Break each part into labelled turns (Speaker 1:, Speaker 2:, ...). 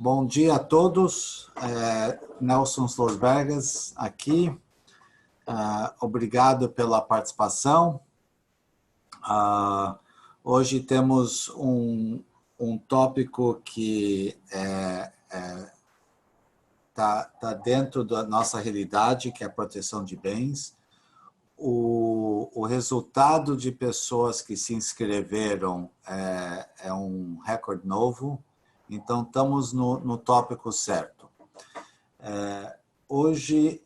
Speaker 1: Bom dia a todos. Nelson Slorsbergas aqui. Obrigado pela participação. Hoje temos um tópico que está dentro da nossa realidade, que é a proteção de bens. O resultado de pessoas que se inscreveram é um recorde novo, então estamos no tópico certo. Hoje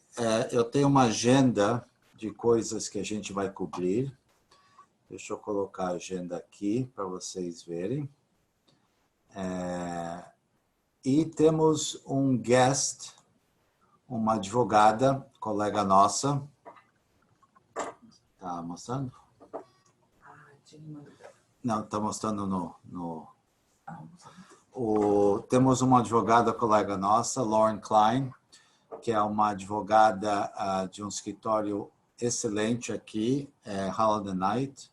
Speaker 1: eu tenho uma agenda de coisas que a gente vai cobrir. Deixa eu colocar a agenda aqui para vocês verem. E temos um guest, uma advogada, colega nossa. Está mostrando? Não, está mostrando temos uma advogada colega nossa, Lauren Klein, que é uma advogada de um escritório excelente aqui, Holland & Knight,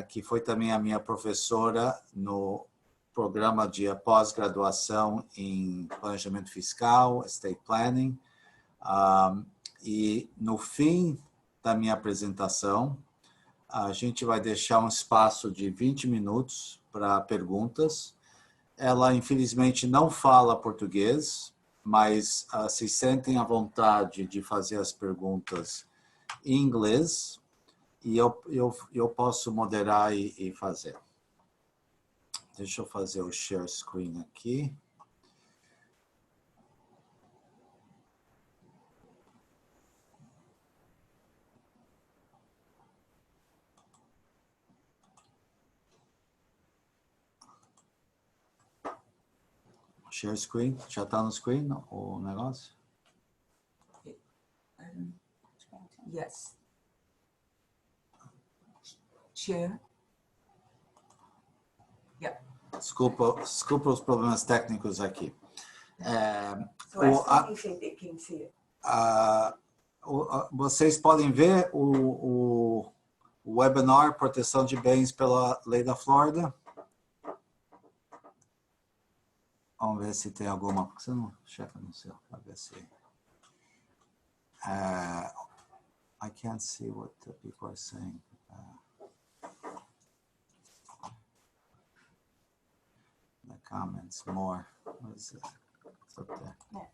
Speaker 1: que foi também a minha professora no programa de pós-graduação em planejamento fiscal, estate planning. E no fim da minha apresentação, a gente vai deixar um espaço de 20 minutos para perguntas. Ela, infelizmente, não fala português, mas se sentem à vontade de fazer as perguntas em inglês e eu posso moderar e fazer. Deixa eu fazer o share screen aqui. Share screen, já está no screen o negócio?
Speaker 2: Yes. Share. Yeah.
Speaker 1: Desculpa os problemas técnicos aqui. Vocês podem ver o webinar Proteção de Bens pela Lei da Flórida? Vamos ver se tem alguma... Você não checa no seu, para ver se... I can't see what the people are saying. The comments more. What is it? It's up there.
Speaker 2: Yeah.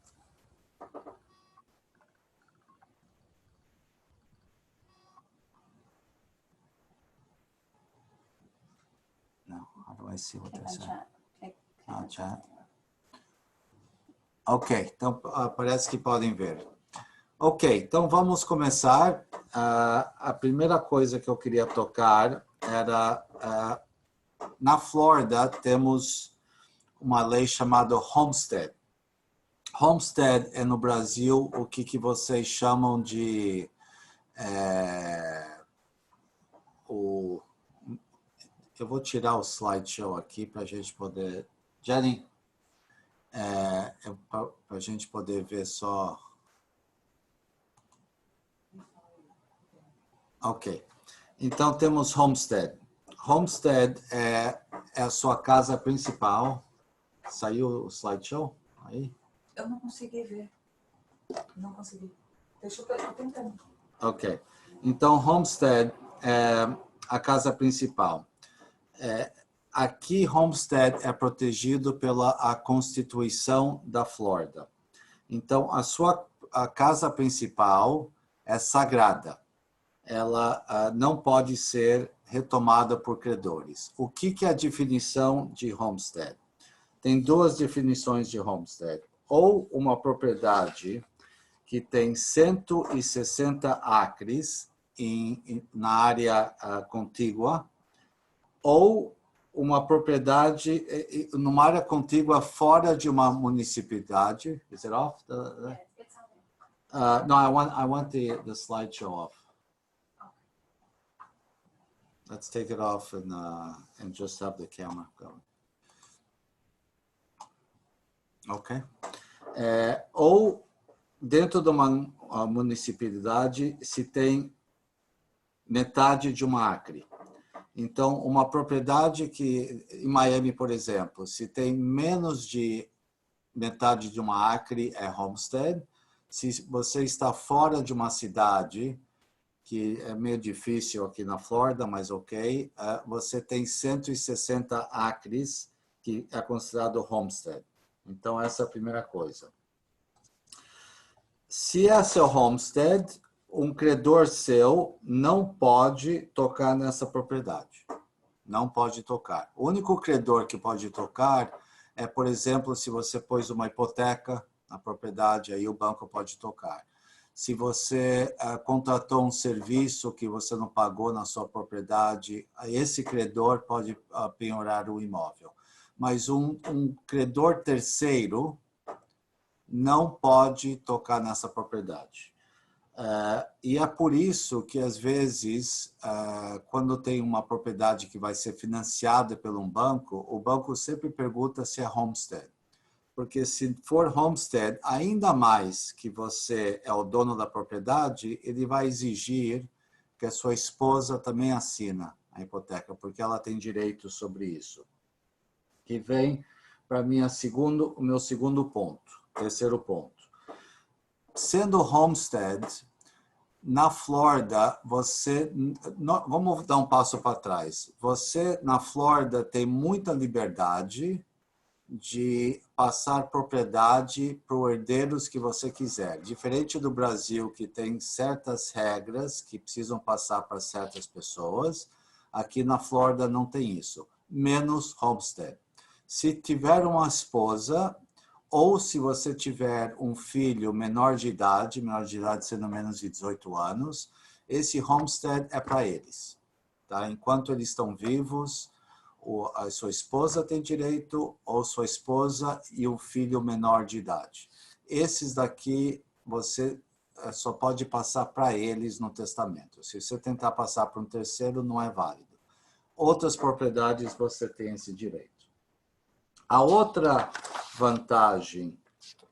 Speaker 1: No, how do I see what they're saying?
Speaker 2: Chat.
Speaker 1: Chat. Ok, então parece que podem ver. Ok, então vamos começar. A primeira coisa que eu queria tocar era, na Flórida temos uma lei chamada Homestead. Homestead é no Brasil o que vocês chamam de... Eu vou tirar o slideshow aqui para a gente poder... Jenny, para a gente poder ver só... Ok. Então, temos Homestead. Homestead é a sua casa principal. Saiu o slideshow? Aí?
Speaker 2: Eu não consegui ver. Não consegui. Deixa eu estar tentando.
Speaker 1: Ok. Então, Homestead é a casa principal. Aqui, Homestead é protegido pela Constituição da Flórida. Então, a casa principal é sagrada. Ela não pode ser retomada por credores. O que é a definição de Homestead? Tem duas definições de Homestead. Ou uma propriedade que tem 160 acres na área contígua, ou uma propriedade numa área contígua fora de uma municipalidade. Is it off? No, I want the slideshow off. Let's take it off and just have the camera going. Ok. Ou dentro de uma municipalidade se tem metade de uma acre. Então, uma propriedade que, em Miami, por exemplo, se tem menos de metade de uma acre é homestead. Se você está fora de uma cidade, que é meio difícil aqui na Flórida, mas ok, você tem 160 acres, que é considerado homestead. Então, essa é a primeira coisa. Se é seu homestead, um credor seu não pode tocar nessa propriedade. Não pode tocar. O único credor que pode tocar é, por exemplo, se você pôs uma hipoteca na propriedade, aí o banco pode tocar. Se você contratou um serviço que você não pagou na sua propriedade, esse credor pode penhorar o imóvel. Mas um credor terceiro não pode tocar nessa propriedade. E é por isso que, às vezes, quando tem uma propriedade que vai ser financiada por um banco, o banco sempre pergunta se é homestead. Porque se for homestead, ainda mais que você é o dono da propriedade, ele vai exigir que a sua esposa também assina a hipoteca, porque ela tem direito sobre isso. Que vem para mim o meu segundo ponto, terceiro ponto. Sendo homestead, na Flórida, vamos dar um passo para trás. Você, na Flórida, tem muita liberdade de passar propriedade para os herdeiros que você quiser. Diferente do Brasil, que tem certas regras que precisam passar para certas pessoas, aqui na Flórida não tem isso, menos homestead. Se tiver uma esposa, ou se você tiver um filho menor de idade sendo menos de 18 anos, esse homestead é para eles. Tá? Enquanto eles estão vivos, a sua esposa tem direito, ou sua esposa e um filho menor de idade. Esses daqui, você só pode passar para eles no testamento. Se você tentar passar para um terceiro, não é válido. Outras propriedades, você tem esse direito. A outra vantagem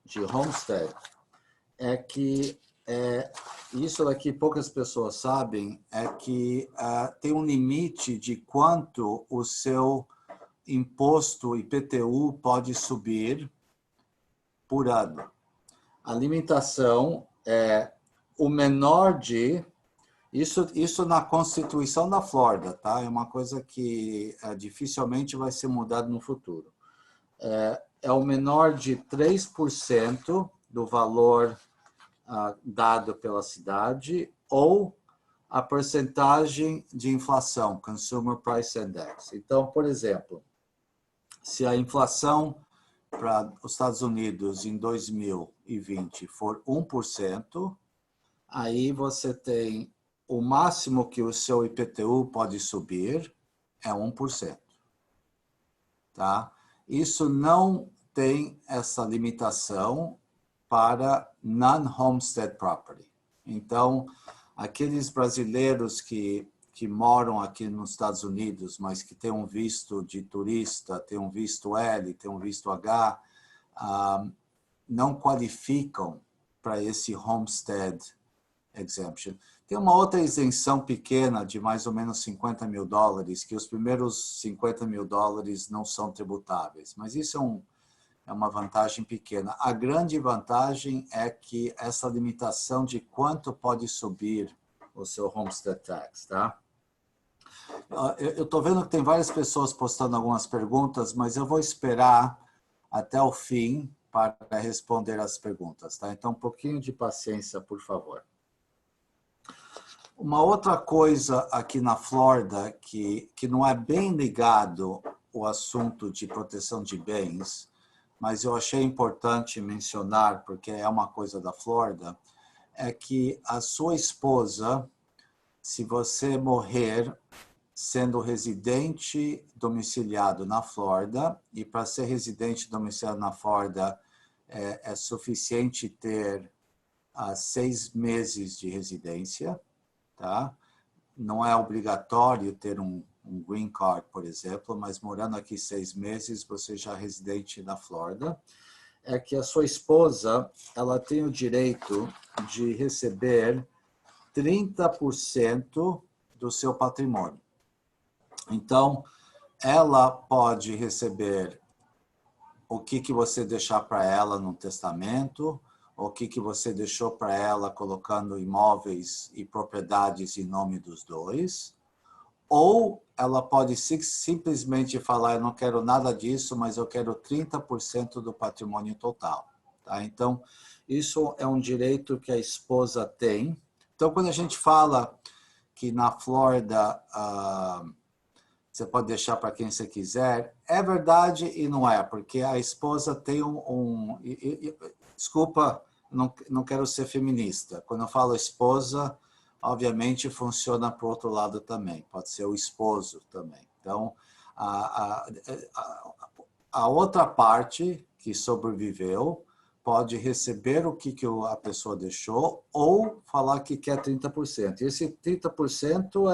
Speaker 1: de homestead é que, isso daqui poucas pessoas sabem, é que tem um limite de quanto o seu imposto IPTU pode subir por ano. A limitação é o menor de... Isso na Constituição da Flórida, tá? É uma coisa que dificilmente vai ser mudado no futuro. É o menor de 3% do valor dado pela cidade ou a percentagem de inflação, Consumer Price Index. Então, por exemplo, se a inflação para os Estados Unidos em 2020 for 1%, aí você tem o máximo que o seu IPTU pode subir é 1%. Tá? Isso não tem essa limitação para non-homestead property. Então, aqueles brasileiros que moram aqui nos Estados Unidos, mas que têm um visto de turista, têm um visto L, têm um visto H, não qualificam para esse homestead exemption. Tem uma outra isenção pequena de mais ou menos $50 mil, que os primeiros $50 mil não são tributáveis, mas isso é uma vantagem pequena. A grande vantagem é que essa limitação de quanto pode subir o seu homestead tax, tá? Eu estou vendo que tem várias pessoas postando algumas perguntas, mas eu vou esperar até o fim para responder as perguntas, tá? Então, um pouquinho de paciência, por favor. Uma outra coisa aqui na Flórida que não é bem ligado ao assunto de proteção de bens, mas eu achei importante mencionar, porque é uma coisa da Flórida, é que a sua esposa, se você morrer sendo residente domiciliado na Flórida, e para ser residente domiciliado na Flórida é suficiente ter 6 meses de residência, tá? Não é obrigatório ter um green card, por exemplo, mas morando aqui 6 meses, você já é residente na Flórida. É que a sua esposa, ela tem o direito de receber 30% do seu patrimônio. Então, ela pode receber o que você deixar para ela no testamento, o que você deixou para ela colocando imóveis e propriedades em nome dos dois, ou ela pode simplesmente falar, eu não quero nada disso, mas eu quero 30% do patrimônio total. Tá? Então, isso é um direito que a esposa tem. Então, quando a gente fala que na Flórida você pode deixar para quem você quiser, é verdade e não é, porque a esposa tem desculpa, não quero ser feminista. Quando eu falo esposa, obviamente funciona para o outro lado também, pode ser o esposo também. Então, a outra parte que sobreviveu pode receber o que a pessoa deixou ou falar que quer 30%. E esse 30%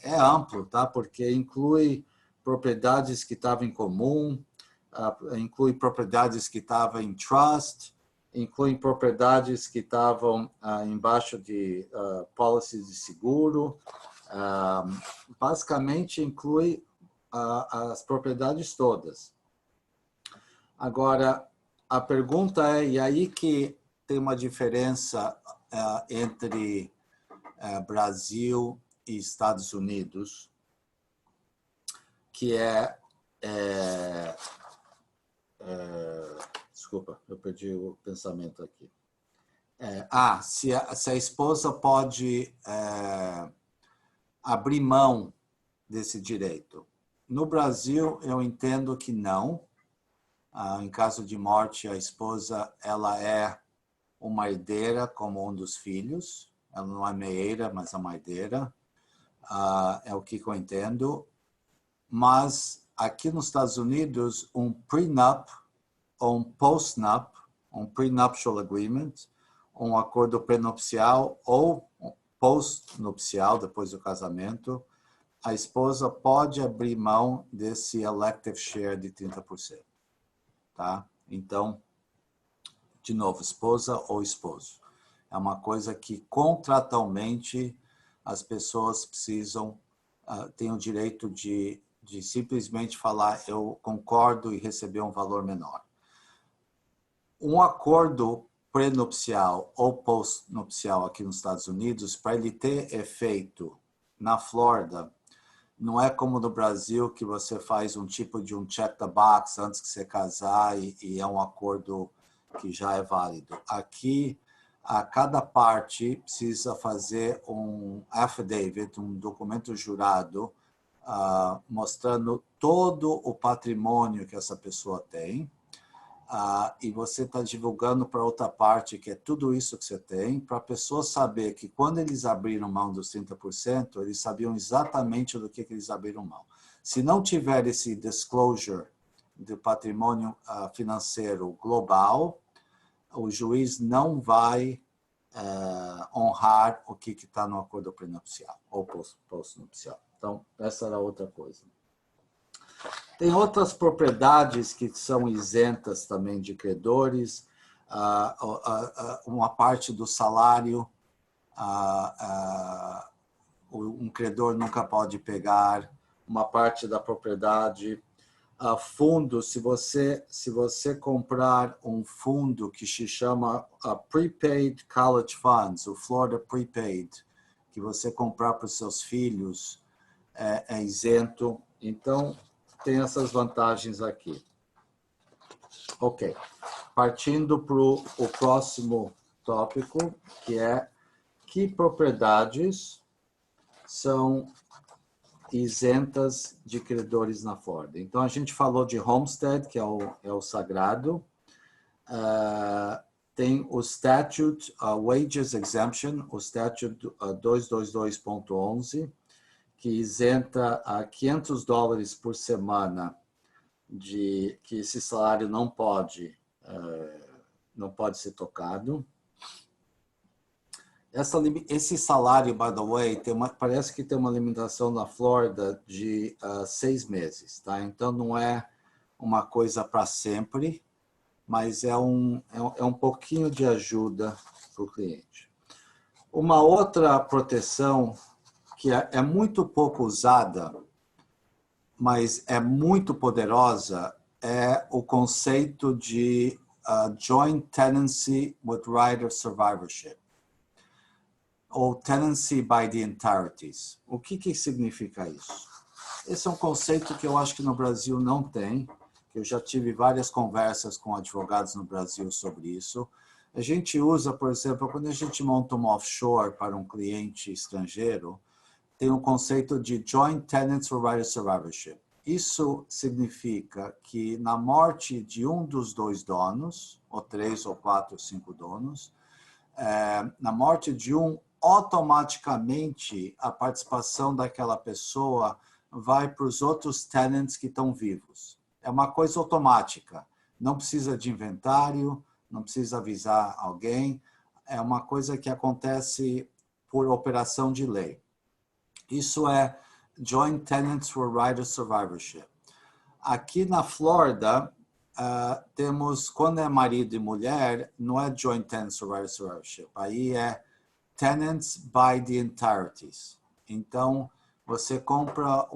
Speaker 1: é amplo, tá? Porque inclui propriedades que estavam em comum, inclui propriedades que estavam em trust, inclui propriedades que estavam embaixo de policies de seguro, basicamente inclui as propriedades todas. Agora, a pergunta é, e aí que tem uma diferença entre Brasil e Estados Unidos, que desculpa, eu perdi o pensamento aqui. Se a esposa pode abrir mão desse direito. No Brasil, eu entendo que não. Em caso de morte, a esposa ela é uma herdeira como um dos filhos. Ela não é meieira, mas é uma herdeira. É o que eu entendo. Mas aqui nos Estados Unidos, um prenup ou um postnup, um prenuptial agreement, um acordo prenupcial ou postnupcial, depois do casamento, a esposa pode abrir mão desse elective share de 30%. Tá? Então, de novo, esposa ou esposo. É uma coisa que contratualmente as pessoas precisam, têm o direito de simplesmente falar eu concordo e receber um valor menor. Um acordo prenupcial ou postnupcial aqui nos Estados Unidos, para ele ter efeito na Flórida, não é como no Brasil que você faz um tipo de um check the box antes que você casar e é um acordo que já é válido. Aqui, cada parte precisa fazer um affidavit, um documento jurado, mostrando todo o patrimônio que essa pessoa tem. E você está divulgando para outra parte que é tudo isso que você tem, para a pessoa saber que quando eles abriram mão dos 30%, eles sabiam exatamente do que eles abriram mão. Se não tiver esse disclosure do patrimônio financeiro global, o juiz não vai honrar o que está no acordo prenupcial ou postnupcial. Então, essa era outra coisa. Tem outras propriedades que são isentas também de credores, uma parte do salário, um credor nunca pode pegar, uma parte da propriedade, fundo, se você comprar um fundo que se chama Prepaid College Funds, o Florida Prepaid, que você comprar para os seus filhos, é isento. Então, tem essas vantagens aqui. Ok. Partindo para o próximo tópico, que é que propriedades são isentas de credores na Flórida. Então, a gente falou de homestead, que é o sagrado. Tem o Statute Wages Exemption, o Statute 222.11, que isenta a $500 por semana de que esse salário não pode ser tocado. Esse salário, by the way, parece que tem uma limitação na Flórida de 6 meses, tá? Então não é uma coisa para sempre, mas é um pouquinho de ajuda para o cliente. Uma outra proteção que é muito pouco usada, mas é muito poderosa, é o conceito de joint tenancy with right of survivorship, ou tenancy by the entireties. O que significa isso? Esse é um conceito que eu acho que no Brasil não tem. Eu já tive várias conversas com advogados no Brasil sobre isso. A gente usa, por exemplo, quando a gente monta uma offshore para um cliente estrangeiro, tem um conceito de joint tenants for right of survivorship. Isso significa que na morte de um dos dois donos, ou 3, ou 4, ou 5 donos, na morte de um, automaticamente a participação daquela pessoa vai para os outros tenants que estão vivos. É uma coisa automática. Não precisa de inventário, não precisa avisar alguém. É uma coisa que acontece por operação de lei. Isso é Joint Tenants for Right of Survivorship. Aqui na Flórida, temos, quando é marido e mulher, não é Joint Tenants for Right of Survivorship. Aí é Tenants by the Entireties. Então, você compra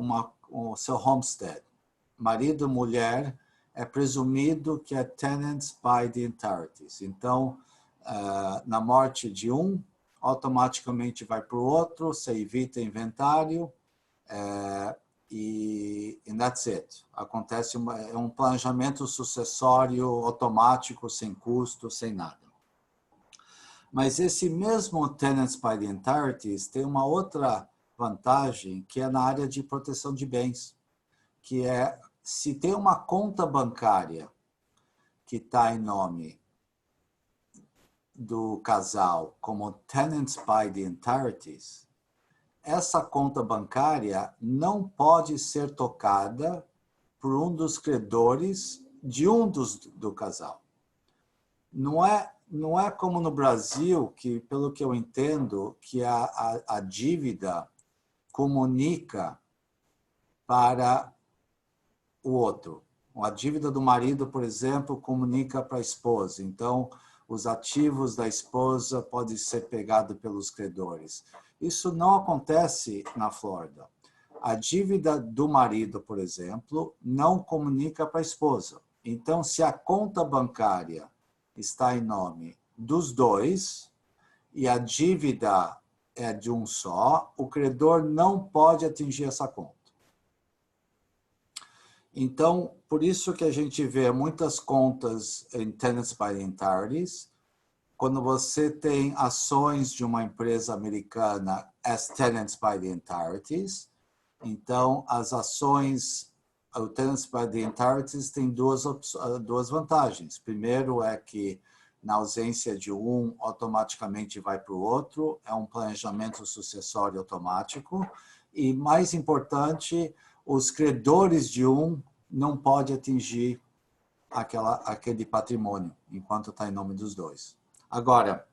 Speaker 1: o seu homestead. Marido e mulher é presumido que é Tenants by the Entireties. Então, na morte de um, automaticamente vai para o outro, você evita inventário, e that's it. Acontece um planejamento sucessório automático, sem custo, sem nada. Mas esse mesmo Tenants by the Entireties tem uma outra vantagem, que é na área de proteção de bens, que é, se tem uma conta bancária que está em nome do casal como Tenants by the Entireties, essa conta bancária não pode ser tocada por um dos credores de um do casal. Não é como no Brasil, que, pelo que eu entendo, que a dívida comunica para o outro. A dívida do marido, por exemplo, comunica para a esposa. Então, os ativos da esposa podem ser pegados pelos credores. Isso não acontece na Flórida. A dívida do marido, por exemplo, não comunica para a esposa. Então, se a conta bancária está em nome dos dois e a dívida é de um só, o credor não pode atingir essa conta. Então, por isso que a gente vê muitas contas em Tenants by the Entireties. Quando você tem ações de uma empresa americana as Tenants by the Entireties, então as ações, o Tenants by the Entireties tem duas vantagens. Primeiro é que na ausência de um, automaticamente vai para o outro, é um planejamento sucessório automático. E mais importante, os credores de um não podem atingir aquele patrimônio, enquanto está em nome dos dois. Agora,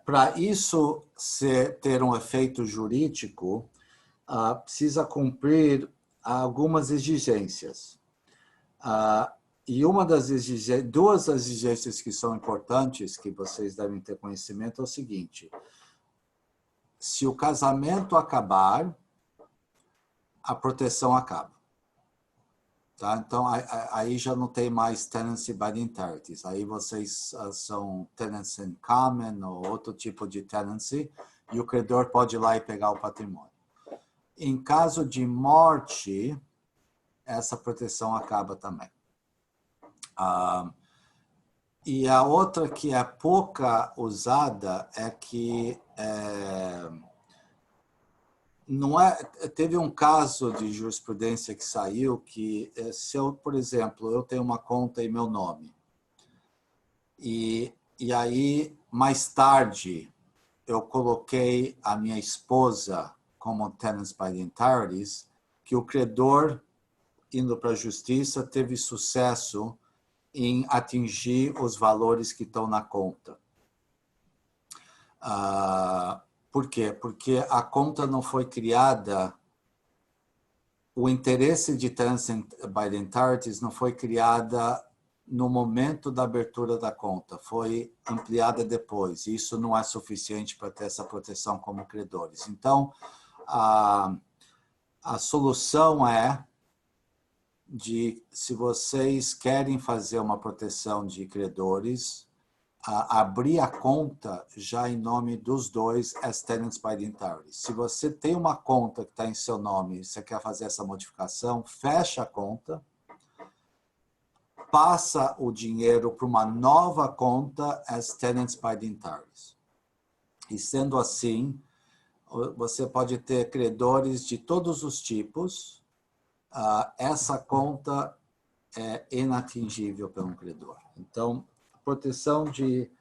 Speaker 1: para isso ter um efeito jurídico, precisa cumprir algumas exigências. E duas exigências que são importantes, que vocês devem ter conhecimento, é o seguinte: se o casamento acabar, a proteção acaba. Tá? Então, aí já não tem mais tenancy by the entireties. Aí vocês são tenants in common ou outro tipo de tenancy, e o credor pode ir lá e pegar o patrimônio. Em caso de morte, essa proteção acaba também. E a outra que é pouca usada é que teve um caso de jurisprudência que saiu que, se eu, por exemplo, eu tenho uma conta em meu nome, e aí, mais tarde, eu coloquei a minha esposa como tenants by the entireties, que o credor, indo para a justiça, teve sucesso em atingir os valores que estão na conta. Por quê? Porque a conta não foi criada, o interesse de tenancy by the entireties não foi criada no momento da abertura da conta, foi ampliada depois. Isso não é suficiente para ter essa proteção como credores. Então, A solução é se vocês querem fazer uma proteção de credores, abrir a conta já em nome dos dois as tenants by the entirety. Se você tem uma conta que está em seu nome e você quer fazer essa modificação, fecha a conta, passa o dinheiro para uma nova conta as tenants by the entirety. E sendo assim, você pode ter credores de todos os tipos. Essa conta é inatingível pelo credor. Então, proteção de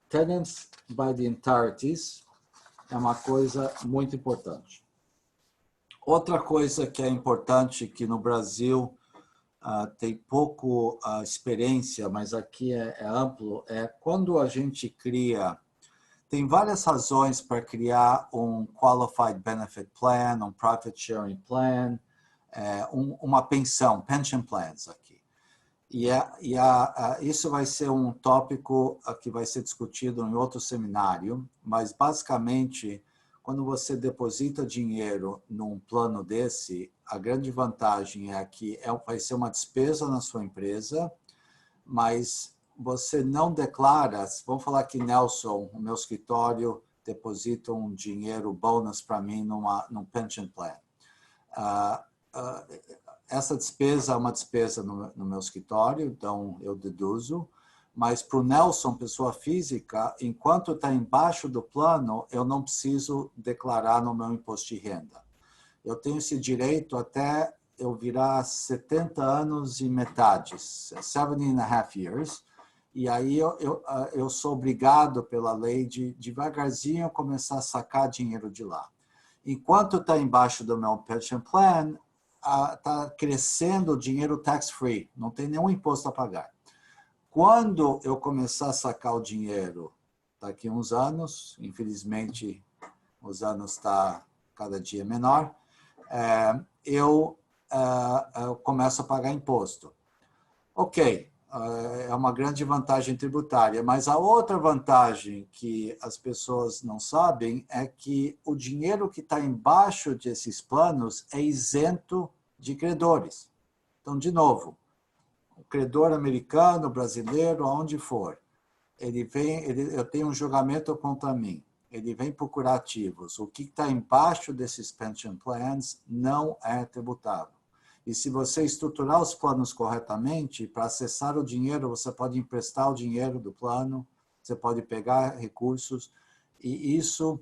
Speaker 1: tenants by the entireties é uma coisa muito importante. Outra coisa que é importante, que no Brasil tem pouco experiência, mas aqui é amplo, é quando a gente cria. Tem várias razões para criar um Qualified Benefit Plan, um Profit Sharing Plan, uma pensão, pension plans aqui. Isso vai ser um tópico que vai ser discutido em outro seminário, mas basicamente, quando você deposita dinheiro num plano desse, a grande vantagem é que vai ser uma despesa na sua empresa, mas você não declara. Vamos falar que Nelson, o meu escritório, deposita um dinheiro bônus para mim num pension plan. Essa despesa é uma despesa no meu escritório, então eu deduzo, mas para o Nelson, pessoa física, enquanto está embaixo do plano, eu não preciso declarar no meu imposto de renda. Eu tenho esse direito até eu virar 70 anos e metade, 70 and a half years, e aí eu sou obrigado pela lei de devagarzinho começar a sacar dinheiro de lá. Enquanto está embaixo do meu pension plan, está crescendo o dinheiro tax-free, não tem nenhum imposto a pagar. Quando eu começar a sacar o dinheiro, daqui a uns anos, infelizmente os anos estão cada dia menor, eu começo a pagar imposto. Ok, é uma grande vantagem tributária, mas a outra vantagem que as pessoas não sabem é que o dinheiro que está embaixo desses planos é isento de credores. Então, de novo, o credor americano, brasileiro, aonde for, eu tenho um julgamento contra mim, ele vem procurar ativos. O que está embaixo desses pension plans não é tributável. E se você estruturar os planos corretamente, para acessar o dinheiro, você pode emprestar o dinheiro do plano, você pode pegar recursos, e isso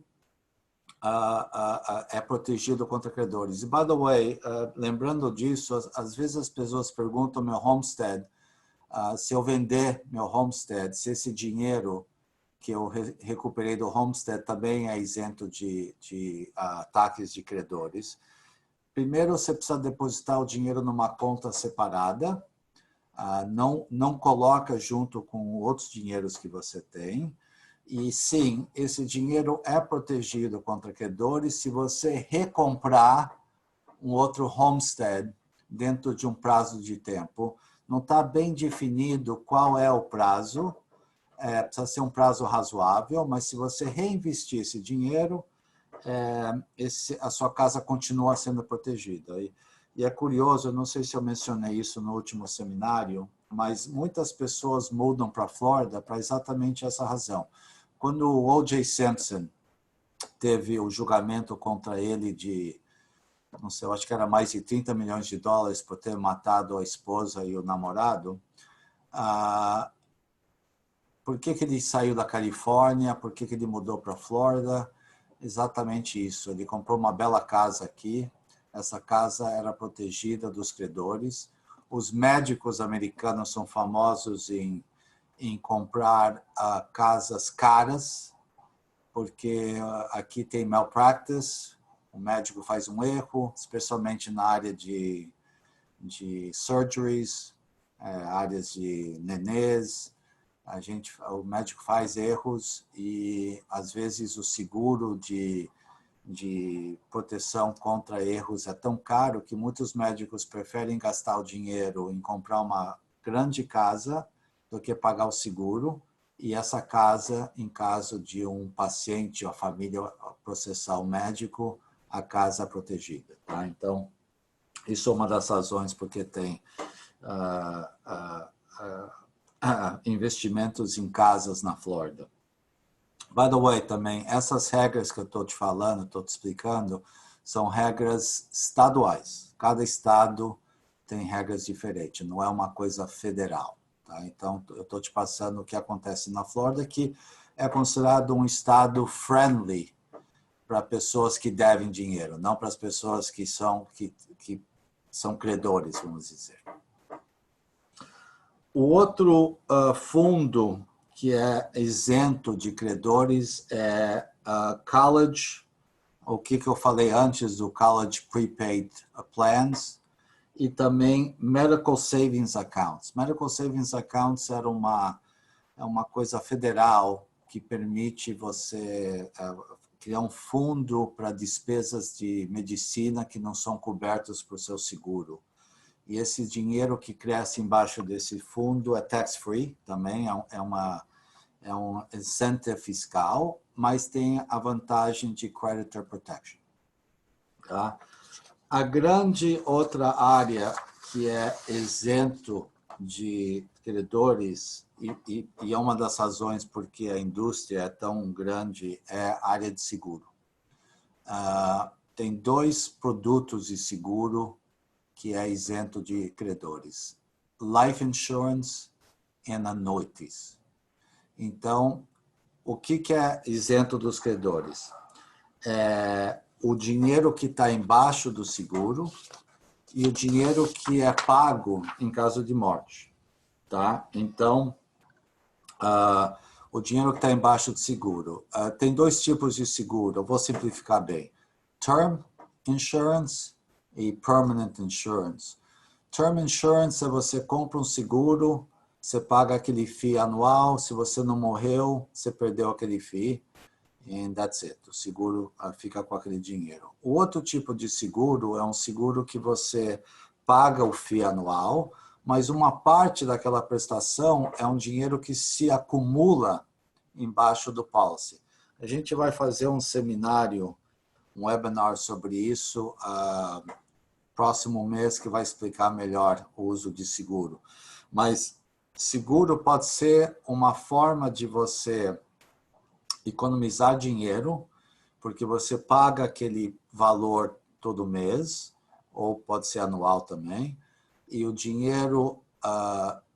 Speaker 1: é protegido contra credores. E, by the way, lembrando disso, às vezes as pessoas perguntam meu homestead, se eu vender meu homestead, se esse dinheiro que eu recuperei do homestead também é isento de ataques de credores. Primeiro, você precisa depositar o dinheiro numa conta separada, não coloca junto com outros dinheiros que você tem. E sim, esse dinheiro é protegido contra credores se você recomprar um outro homestead dentro de um prazo de tempo. Não está bem definido qual é o prazo, precisa ser um prazo razoável, mas se você reinvestir esse dinheiro, a sua casa continua sendo protegida. E é curioso, eu não sei se eu mencionei isso no último seminário, mas muitas pessoas mudam para a Flórida para exatamente essa razão. Quando o O.J. Simpson teve o julgamento contra ele de, não sei, eu acho que era mais de 30 milhões de dólares por ter matado a esposa e o namorado, por que ele saiu da Califórnia, por que ele mudou para a Flórida? Exatamente isso, ele comprou uma bela casa aqui, essa casa era protegida dos credores, os médicos americanos são famosos em comprar casas caras, porque aqui tem malpractice, o médico faz um erro, especialmente na área de surgeries, áreas de nenês, o médico faz erros e, às vezes, o seguro de proteção contra erros é tão caro que muitos médicos preferem gastar o dinheiro em comprar uma grande casa do que pagar o seguro. E essa casa, em caso de um paciente ou a família processar o médico, a casa protegida. Tá? Então, isso é uma das razões porque tem investimentos em casas na Flórida. By the way, também, essas regras que eu estou te falando, estou te explicando, são regras estaduais. Cada estado tem regras diferentes, não é uma coisa federal. Tá? Então, eu estou te passando o que acontece na Flórida, que é considerado um estado friendly para pessoas que devem dinheiro, não para as pessoas que são credores, vamos dizer. O outro fundo que é isento de credores é college, o que eu falei antes do college prepaid plans, e também medical savings accounts. Medical savings accounts é uma coisa federal que permite você criar um fundo para despesas de medicina que não são cobertos por seu seguro. E esse dinheiro que cresce embaixo desse fundo é tax-free também, é um incentive fiscal, mas tem a vantagem de creditor protection. Tá? A grande outra área que é isento de credores, e é uma das razões porque a indústria é tão grande, é a área de seguro. Tem 2 produtos de seguro que é isento de credores: life insurance e annuities. Então, o que é isento dos credores? É o dinheiro que está embaixo do seguro e o dinheiro que é pago em caso de morte. Tá? Então, o dinheiro que está embaixo do seguro. Tem 2 tipos de seguro, eu vou simplificar bem. Term insurance e permanent insurance. Term insurance é você compra um seguro, você paga aquele fee anual, se você não morreu, você perdeu aquele fee, and that's it. O seguro fica com aquele dinheiro. O outro tipo de seguro é um seguro que você paga o fee anual, mas uma parte daquela prestação é um dinheiro que se acumula embaixo do policy. A gente vai fazer um seminário, um webinar sobre isso próximo mês, que vai explicar melhor o uso de seguro. Mas seguro pode ser uma forma de você economizar dinheiro, porque você paga aquele valor todo mês, ou pode ser anual também, e o dinheiro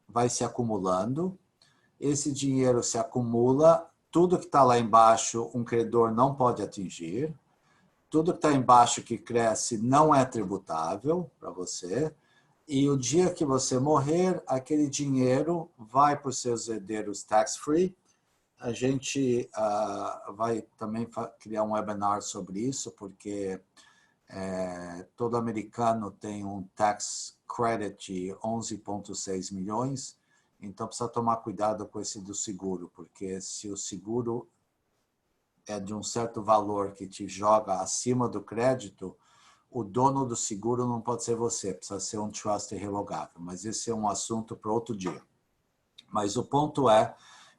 Speaker 1: vai se acumulando. Esse dinheiro se acumula, tudo que está lá embaixo um credor não pode atingir, tudo que está embaixo que cresce não é tributável para você, e o dia que você morrer, aquele dinheiro vai para os seus herdeiros tax-free. A gente vai também criar um webinar sobre isso, porque todo americano tem um tax credit de 11,6 milhões, então precisa tomar cuidado com esse do seguro, porque se o seguro é de um certo valor que te joga acima do crédito, o dono do seguro não pode ser você, precisa ser um trust irrevogável. Mas esse é um assunto para outro dia. Mas o ponto é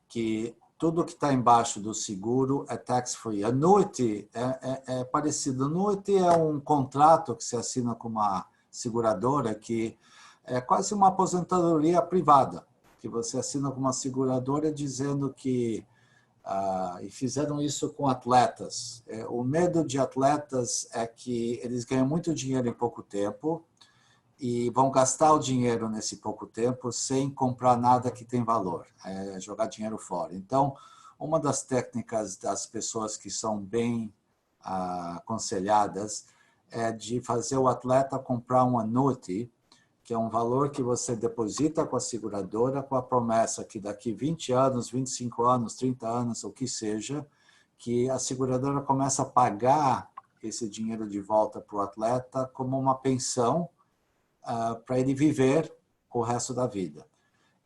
Speaker 1: que tudo que está embaixo do seguro é tax-free. Annuity é parecido. Annuity é um contrato que se assina com uma seguradora que é quase uma aposentadoria privada, que você assina com uma seguradora dizendo que e fizeram isso com atletas. O medo de atletas é que eles ganham muito dinheiro em pouco tempo e vão gastar o dinheiro nesse pouco tempo sem comprar nada que tem valor, jogar dinheiro fora. Então, uma das técnicas das pessoas que são bem aconselhadas é de fazer o atleta comprar um annuity, que é um valor que você deposita com a seguradora com a promessa que daqui 20 anos, 25 anos, 30 anos, o que seja, que a seguradora começa a pagar esse dinheiro de volta para o atleta como uma pensão para ele viver o resto da vida.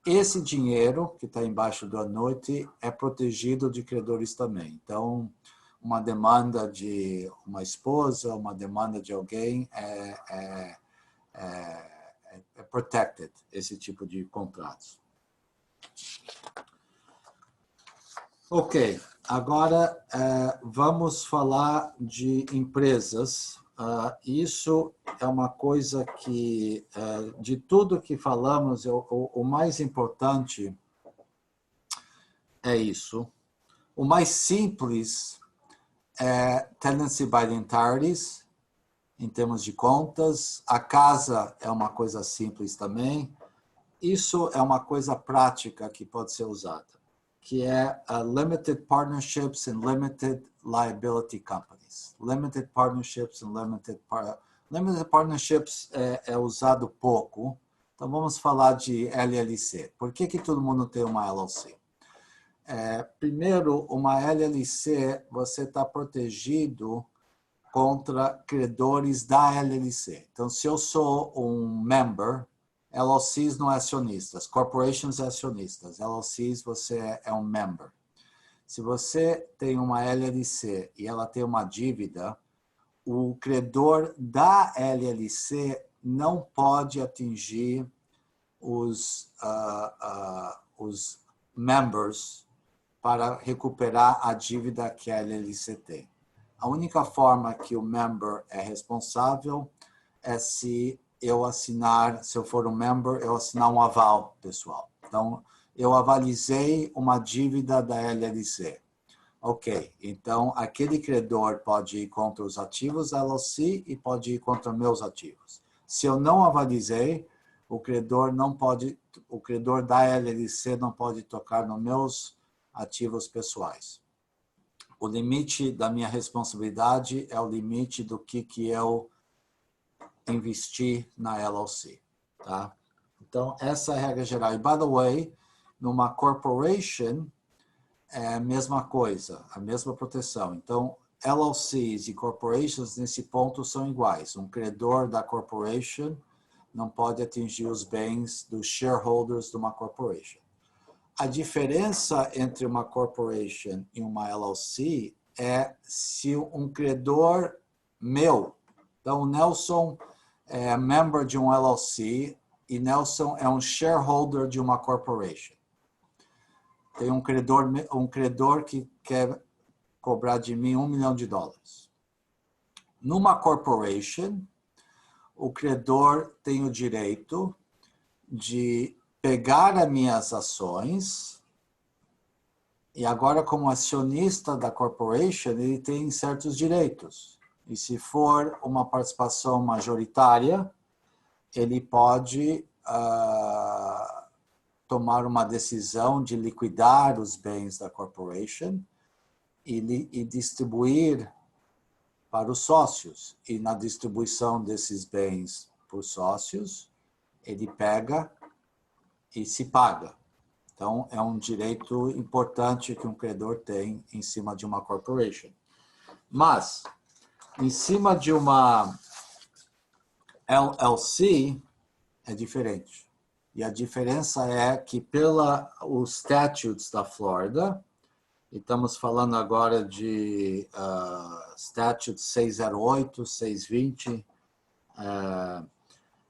Speaker 1: Esse dinheiro que está embaixo do annuity é protegido de credores também. Então, uma demanda de uma esposa, uma demanda de alguém é protected, esse tipo de contratos. Ok, agora vamos falar de empresas. Isso é uma coisa que, de tudo que falamos, o mais importante é isso. O mais simples é tenancy by the entireties, em termos de contas. A casa é uma coisa simples também. Isso é uma coisa prática que pode ser usada, que é limited partnerships and limited liability companies. Limited partnerships and limited partnerships é usado pouco. Então vamos falar de LLC. Por que todo mundo tem uma LLC? Primeiro, uma LLC, você está protegido contra credores da LLC. Então, se eu sou um member, LLCs não é acionistas, corporations é acionistas, LLCs você é um member. Se você tem uma LLC e ela tem uma dívida, o credor da LLC não pode atingir os members para recuperar a dívida que a LLC tem. A única forma que o member é responsável é se eu for um member, eu assinar um aval pessoal. Então, eu avalizei uma dívida da LLC. Ok, então aquele credor pode ir contra os ativos da LLC e pode ir contra meus ativos. Se eu não avalizei, o credor da LLC não pode tocar nos meus ativos pessoais. O limite da minha responsabilidade é o limite do que eu investi na LLC, tá? Então, essa é a regra geral. E, by the way, numa corporation, é a mesma coisa, a mesma proteção. Então, LLCs e corporations, nesse ponto, são iguais. Um credor da corporation não pode atingir os bens dos shareholders de uma corporation. A diferença entre uma corporation e uma LLC é se um credor meu, então o Nelson é member de um LLC e Nelson é um shareholder de uma corporation. Tem um credor que quer cobrar de mim $1 milhão. Numa corporation, o credor tem o direito de pegar as minhas ações e agora, como acionista da corporation, ele tem certos direitos. E se for uma participação majoritária, ele pode tomar uma decisão de liquidar os bens da corporation e distribuir para os sócios. E na distribuição desses bens para os sócios, ele pega e se paga. Então, é um direito importante que um credor tem em cima de uma corporation. Mas, em cima de uma LLC, é diferente. E a diferença é que, os statutes da Flórida, e estamos falando agora de statute 608, 620,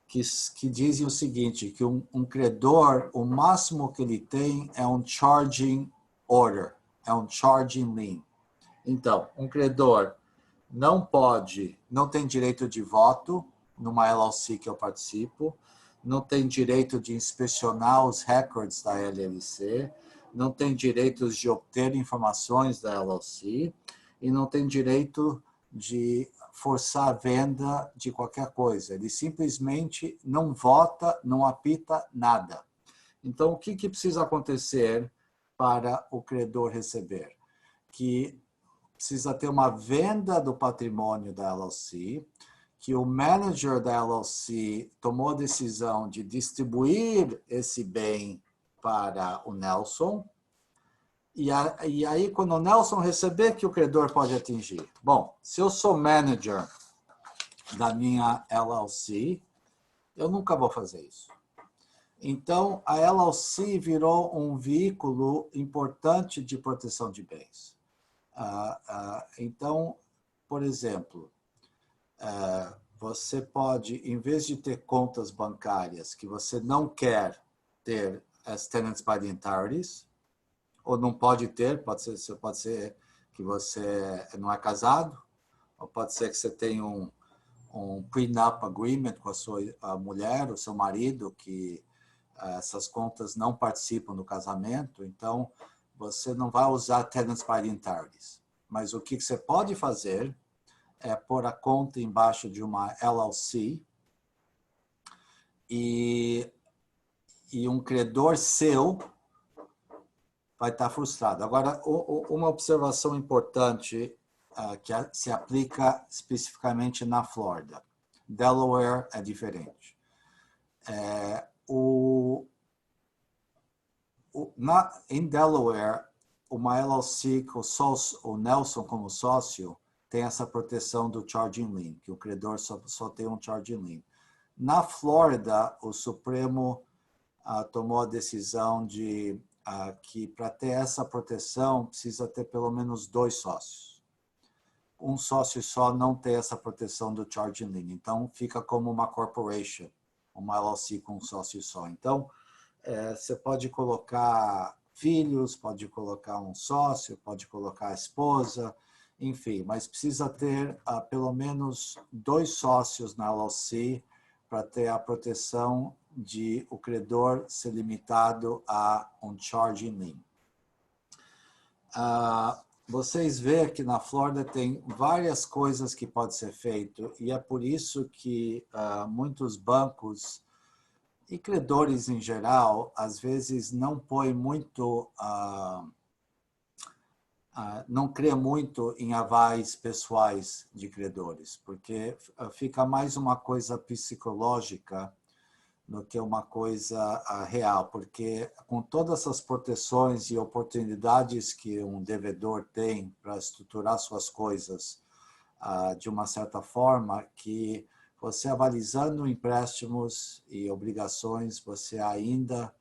Speaker 1: que dizem o seguinte, que um credor, o máximo que ele tem é um charging order, é um charging lien. Então, um credor não tem direito de voto numa LLC que eu participo, não tem direito de inspecionar os records da LLC, não tem direitos de obter informações da LLC e não tem direito de forçar a venda de qualquer coisa. Ele simplesmente não vota, não apita nada. Então, o que precisa acontecer para o credor receber? Que precisa ter uma venda do patrimônio da LLC, que o manager da LLC tomou a decisão de distribuir esse bem para o Nelson, e aí, quando o Nelson receber, que o credor pode atingir? Bom, se eu sou manager da minha LLC, eu nunca vou fazer isso. Então, a LLC virou um veículo importante de proteção de bens. Então, por exemplo, você pode, em vez de ter contas bancárias que você não quer ter as tenants by the entireties, ou não pode ter, pode ser que você não é casado, ou pode ser que você tenha um prenup agreement com a mulher, o seu marido, que essas contas não participam do casamento, então você não vai usar tenants parentales. Mas o que você pode fazer é pôr a conta embaixo de uma LLC e um credor seu vai estar frustrado. Agora, uma observação importante que se aplica especificamente na Flórida. Delaware é diferente. Em Delaware, uma LLC com o Nelson como sócio tem essa proteção do charging lien, que o credor só tem um charging lien. Na Flórida, o Supremo tomou a decisão de que para ter essa proteção precisa ter pelo menos 2 sócios. Um sócio só não tem essa proteção do charging lien, então fica como uma corporation, uma LLC com um sócio só. Então, você pode colocar filhos, pode colocar um sócio, pode colocar a esposa, enfim, mas precisa ter pelo menos 2 sócios na LLC para ter a proteção de o credor ser limitado a um charging lien. Vocês veem que na Flórida tem várias coisas que pode ser feito e é por isso que muitos bancos e credores em geral às vezes não põem muito, não crê muito em avais pessoais de credores, porque fica mais uma coisa psicológica do que uma coisa real, porque com todas essas proteções e oportunidades que um devedor tem para estruturar suas coisas de uma certa forma, que você avalizando empréstimos e obrigações, você ainda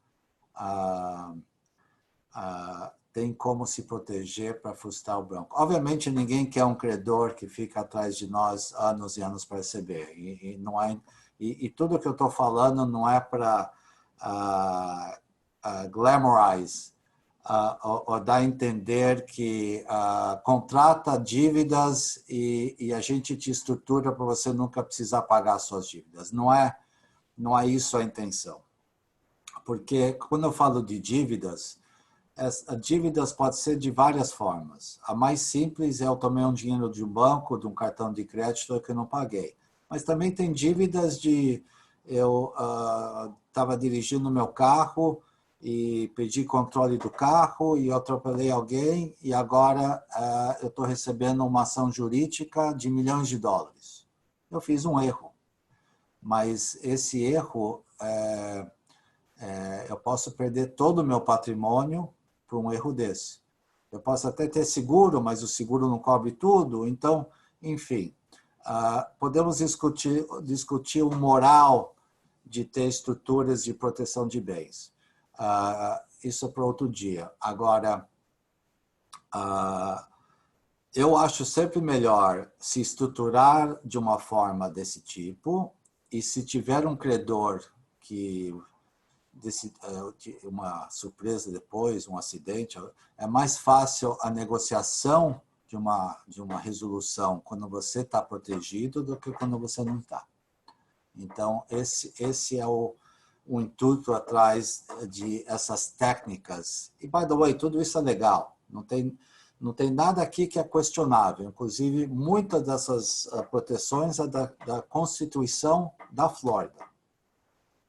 Speaker 1: tem como se proteger para frustrar o banco. Obviamente, ninguém quer um credor que fica atrás de nós anos e anos para receber, e não há... E tudo que eu estou falando não é para glamorize ou dar a entender que contrata dívidas e a gente te estrutura para você nunca precisar pagar suas dívidas. Não é isso a intenção. Porque quando eu falo de dívidas, as dívidas podem ser de várias formas. A mais simples é eu tomei um dinheiro de um banco, de um cartão de crédito que eu não paguei. Mas também tem dívidas de eu estava dirigindo meu carro e pedi controle do carro e eu atropelei alguém e agora eu estou recebendo uma ação jurídica de milhões de dólares. Eu fiz um erro, mas esse erro eu posso perder todo o meu patrimônio por um erro desse. Eu posso até ter seguro, mas o seguro não cobre tudo. Então, enfim, podemos discutir o moral de ter estruturas de proteção de bens. Isso é para outro dia. Agora, eu acho sempre melhor se estruturar de uma forma desse tipo e se tiver um credor que uma surpresa depois, um acidente, é mais fácil a negociação de uma resolução quando você está protegido do que quando você não está. Então, esse é o intuito atrás de essas técnicas. E, by the way, tudo isso é legal. Não tem nada aqui que é questionável. Inclusive, muitas dessas proteções é da Constituição da Flórida.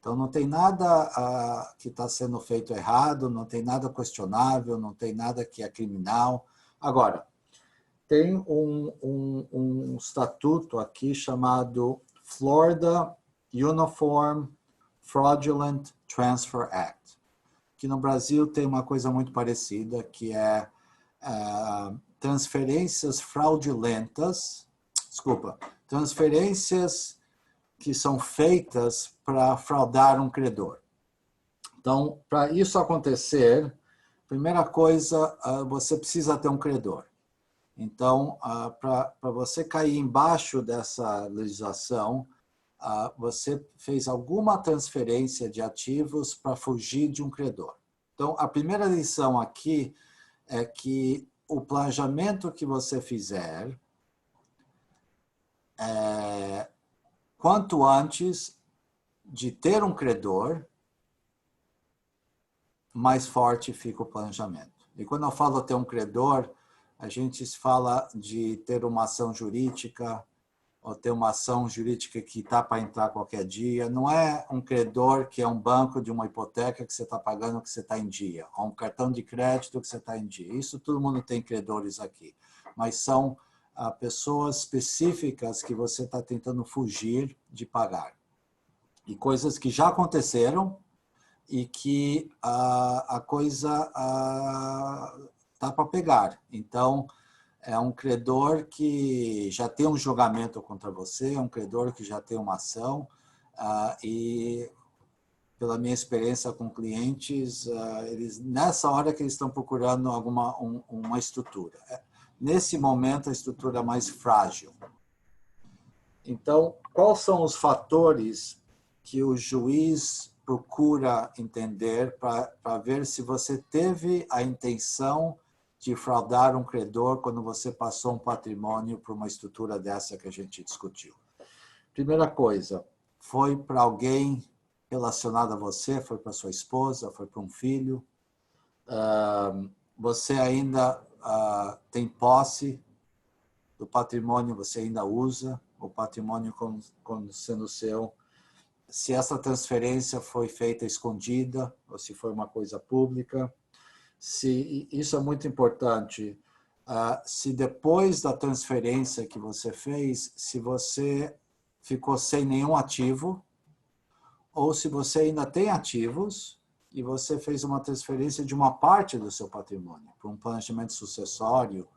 Speaker 1: Então, não tem nada que está sendo feito errado, não tem nada questionável, não tem nada que é criminal. Agora, tem um estatuto aqui chamado Florida Uniform Fraudulent Transfer Act, que no Brasil tem uma coisa muito parecida, que é transferências que são feitas para fraudar um credor. Então, para isso acontecer, primeira coisa, você precisa ter um credor. Então, para você cair embaixo dessa legislação, você fez alguma transferência de ativos para fugir de um credor. Então, a primeira lição aqui é que o planejamento que você fizer, quanto antes de ter um credor, mais forte fica o planejamento. E quando eu falo ter um credor, a gente fala de ter uma ação jurídica, ou ter uma ação jurídica que está para entrar qualquer dia. Não é um credor que é um banco de uma hipoteca que você está pagando, que você está em dia, ou um cartão de crédito que você está em dia. Isso todo mundo tem credores aqui, mas são pessoas específicas que você está tentando fugir de pagar. E coisas que já aconteceram e que a coisa está para pegar. Então, é um credor que já tem um julgamento contra você, é um credor que já tem uma ação, e pela minha experiência com clientes, eles, nessa hora que eles estão procurando uma estrutura. Nesse momento, a estrutura é mais frágil. Então, quais são os fatores que o juiz procura entender para ver se você teve a intenção de fraudar um credor quando você passou um patrimônio para uma estrutura dessa que a gente discutiu? Primeira coisa, foi para alguém relacionado a você, foi para sua esposa, foi para um filho, você ainda tem posse do patrimônio, você ainda usa o patrimônio como sendo seu. Se essa transferência foi feita escondida ou se foi uma coisa pública. Isso é muito importante. Se depois da transferência que você fez, se você ficou sem nenhum ativo, ou se você ainda tem ativos e você fez uma transferência de uma parte do seu patrimônio para um planejamento sucessório,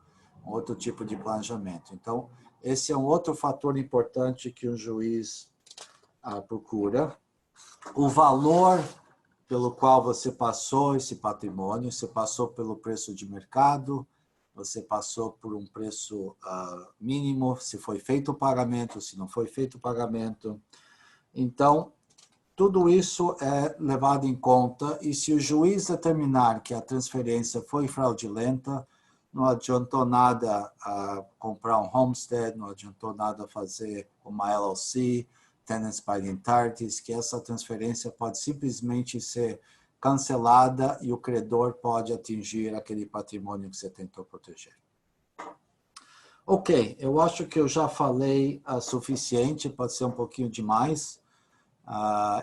Speaker 1: um outro tipo de planejamento. Então, esse é um outro fator importante que o juiz procura. O valor pelo qual você passou esse patrimônio, você passou pelo preço de mercado, você passou por um preço mínimo, se foi feito o pagamento, se não foi feito o pagamento. Então, tudo isso é levado em conta, e se o juiz determinar que a transferência foi fraudulenta, não adiantou nada comprar um homestead, não adiantou nada fazer uma LLC, Tenants by Entities, que essa transferência pode simplesmente ser cancelada e o credor pode atingir aquele patrimônio que você tentou proteger. Ok, eu acho que eu já falei o suficiente, pode ser um pouquinho demais.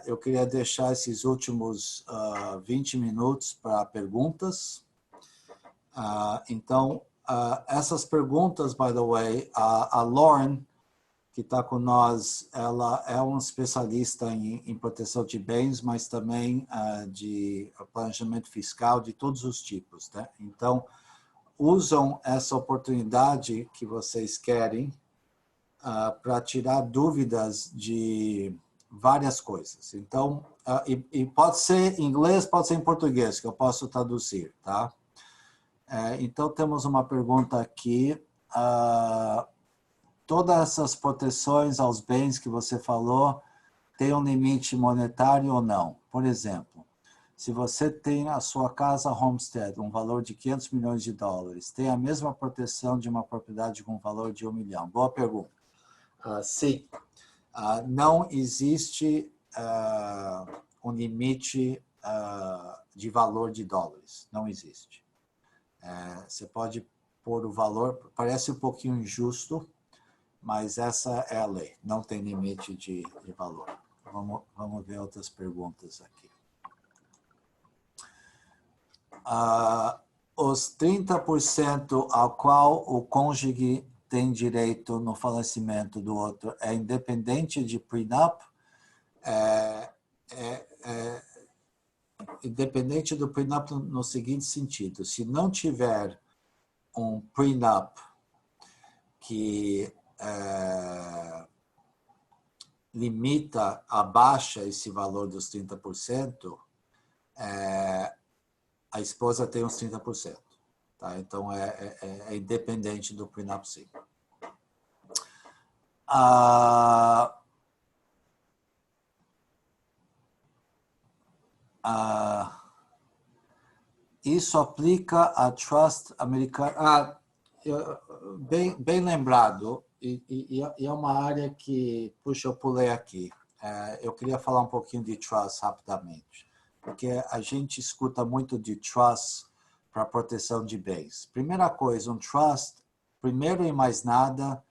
Speaker 1: Eu queria deixar esses últimos 20 minutos para perguntas. Então, essas perguntas, by the way, a Lauren, que está com nós, ela é um especialista em proteção de bens, mas também de planejamento fiscal de todos os tipos, né? Então, usam essa oportunidade que vocês querem para tirar dúvidas de várias coisas. Então, e pode ser em inglês, pode ser em português, que eu posso traduzir, tá? Então, temos uma pergunta aqui. Todas essas proteções aos bens que você falou têm um limite monetário ou não? Por exemplo, se você tem a sua casa homestead, um valor de 500 milhões de dólares, tem a mesma proteção de uma propriedade com valor de 1 milhão? Boa pergunta. Sim. Não existe um limite de valor de dólares. Não existe. Você pode pôr o valor, parece um pouquinho injusto, mas essa é a lei, não tem limite de valor. Vamos ver outras perguntas aqui. Os 30% ao qual o cônjuge tem direito no falecimento do outro é independente de prenup? Independente do prenup no seguinte sentido: se não tiver um prenup que limita, abaixa esse valor dos 30%, a esposa tem os 30%. Tá? Então, é independente do prenup, sim. Isso aplica a trust americano. Bem lembrado, e é uma área que, puxa, eu pulei aqui. Eu queria falar um pouquinho de trust rapidamente, porque a gente escuta muito de trust para proteção de bens. Primeira coisa, um trust, primeiro e mais nada,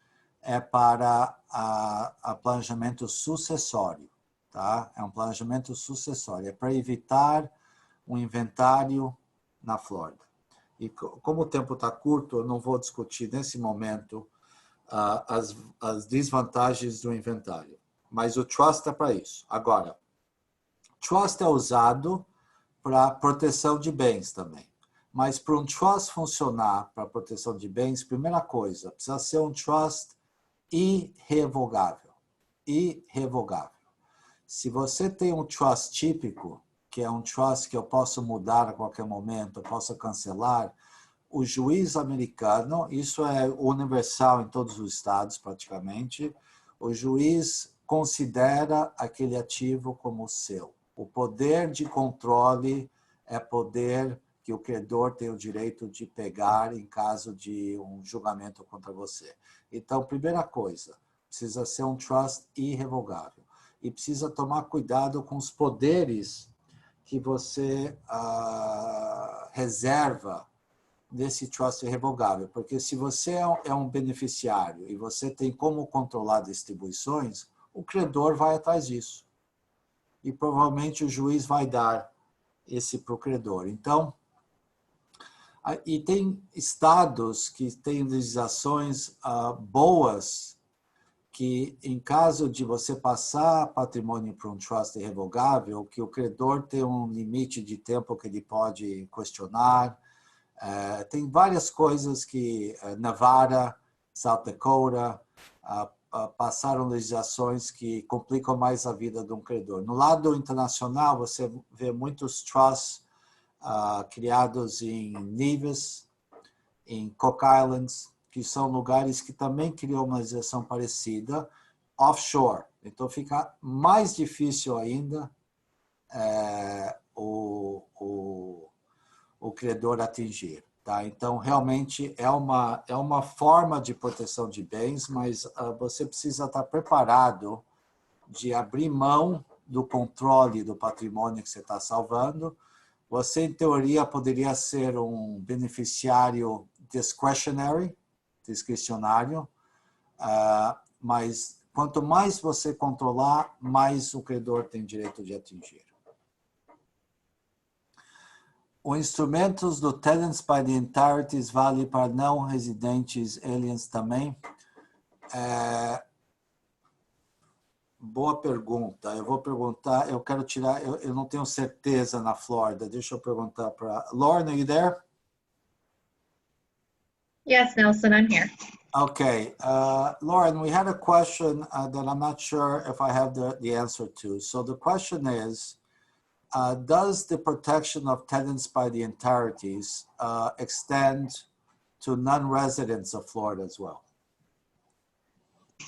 Speaker 1: é para a planejamento sucessório, tá? É um planejamento sucessório, é para evitar um inventário na Flórida. E como o tempo está curto, eu não vou discutir nesse momento as desvantagens do inventário. Mas o trust é para isso. Agora, trust é usado para proteção de bens também. Mas para um trust funcionar para proteção de bens, primeira coisa, precisa ser um trust irrevogável. Irrevogável. Se você tem um trust típico, que é um trust que eu posso mudar a qualquer momento, eu posso cancelar, o juiz americano, isso é universal em todos os estados praticamente, o juiz considera aquele ativo como seu. O poder de controle é poder que o credor tem o direito de pegar em caso de um julgamento contra você. Então, primeira coisa, precisa ser um trust irrevogável. E precisa tomar cuidado com os poderes que você reserva desse trust irrevogável, porque se você é um beneficiário e você tem como controlar distribuições, o credor vai atrás disso. E provavelmente o juiz vai dar esse para o credor. Então, e tem estados que têm legislações boas que, em caso de você passar patrimônio para um trust irrevogável, que o credor tem um limite de tempo que ele pode questionar. Tem várias coisas que Nevada, South Dakota, passaram legislações que complicam mais a vida de um credor. No lado internacional, você vê muitos trusts criados em Nevis, em Cook Islands, que são lugares que também criam uma legislação parecida, offshore. Então, fica mais difícil ainda o credor atingir. Tá? Então, realmente, é uma forma de proteção de bens, mas você precisa estar preparado de abrir mão do controle do patrimônio que você está salvando. Você, em teoria, poderia ser um beneficiário discricionário, mas quanto mais você controlar, mais o credor tem direito de atingir. Os instrumentos do Tenants by the Entireties vale para não residentes aliens também? Boa pergunta. Eu vou perguntar, eu quero tirar, eu não tenho certeza na Flórida. Deixa eu perguntar para... Lauren, are you there?
Speaker 3: Yes, Nelson, I'm here.
Speaker 1: Okay. Lauren, we had a question that I'm not sure if I have the answer to. So the question is, does the protection of tenants by the entireties extend to non-residents of Florida as well?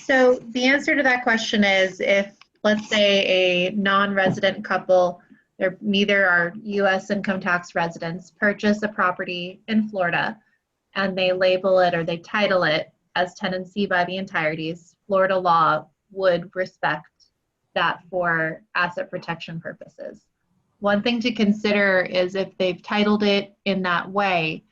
Speaker 3: So the answer to that question is if, let's say, a non-resident couple, they're neither are U.S. income tax residents, purchase a property in Florida and they label it or they title it as tenancy by the entireties, Florida law would respect that for asset protection purposes. One thing to consider is if they've titled it in that way,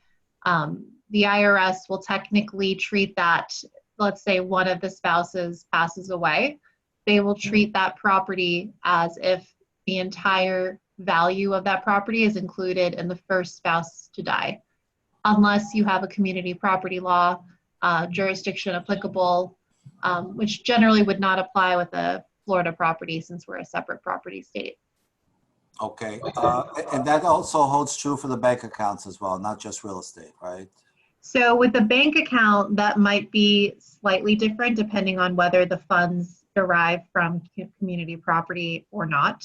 Speaker 3: the IRS will technically treat that, let's say one of the spouses passes away, they will treat that property as if the entire value of that property is included in the first spouse to die, unless you have a community property law jurisdiction applicable, which generally would not apply with a Florida property since we're a separate property state.
Speaker 1: Okay, and that also holds true for the bank accounts as well, not just real estate, right?
Speaker 3: So with the bank account, that might be slightly different depending on whether the funds derive from community property or not.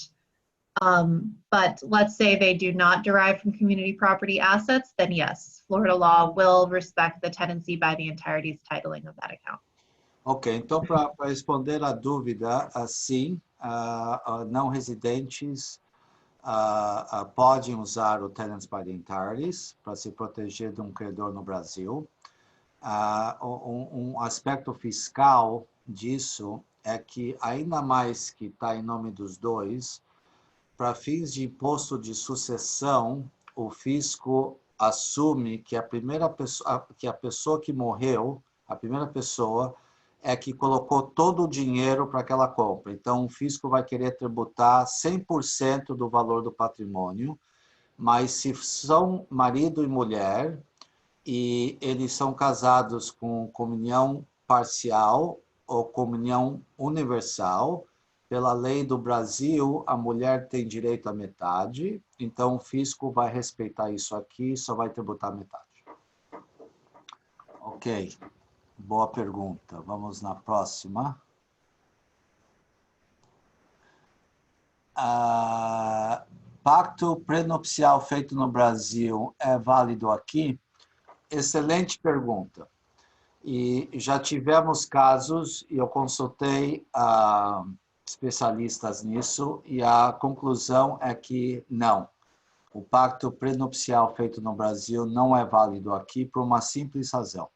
Speaker 3: But let's say they do not derive from community property assets, then yes, Florida law will respect the tenancy by the entirety's titling of that account.
Speaker 1: Ok, então para responder a dúvida, sim, não residentes podem usar o tenants by the entireties para se proteger de um credor no Brasil. Um aspecto fiscal disso é que, ainda mais que está em nome dos dois, para fins de imposto de sucessão, o fisco assume que a pessoa que morreu, a primeira pessoa, é que colocou todo o dinheiro para aquela compra. Então, o fisco vai querer tributar 100% do valor do patrimônio, mas se são marido e mulher, e eles são casados com comunhão parcial ou comunhão universal, pela lei do Brasil, a mulher tem direito à metade, então o fisco vai respeitar isso aqui e só vai tributar metade. Ok, boa pergunta. Vamos na próxima. Pacto prenupcial feito no Brasil é válido aqui? Excelente pergunta. E já tivemos casos, e eu consultei especialistas nisso, e a conclusão é que não. O pacto prenupcial feito no Brasil não é válido aqui por uma simples razão.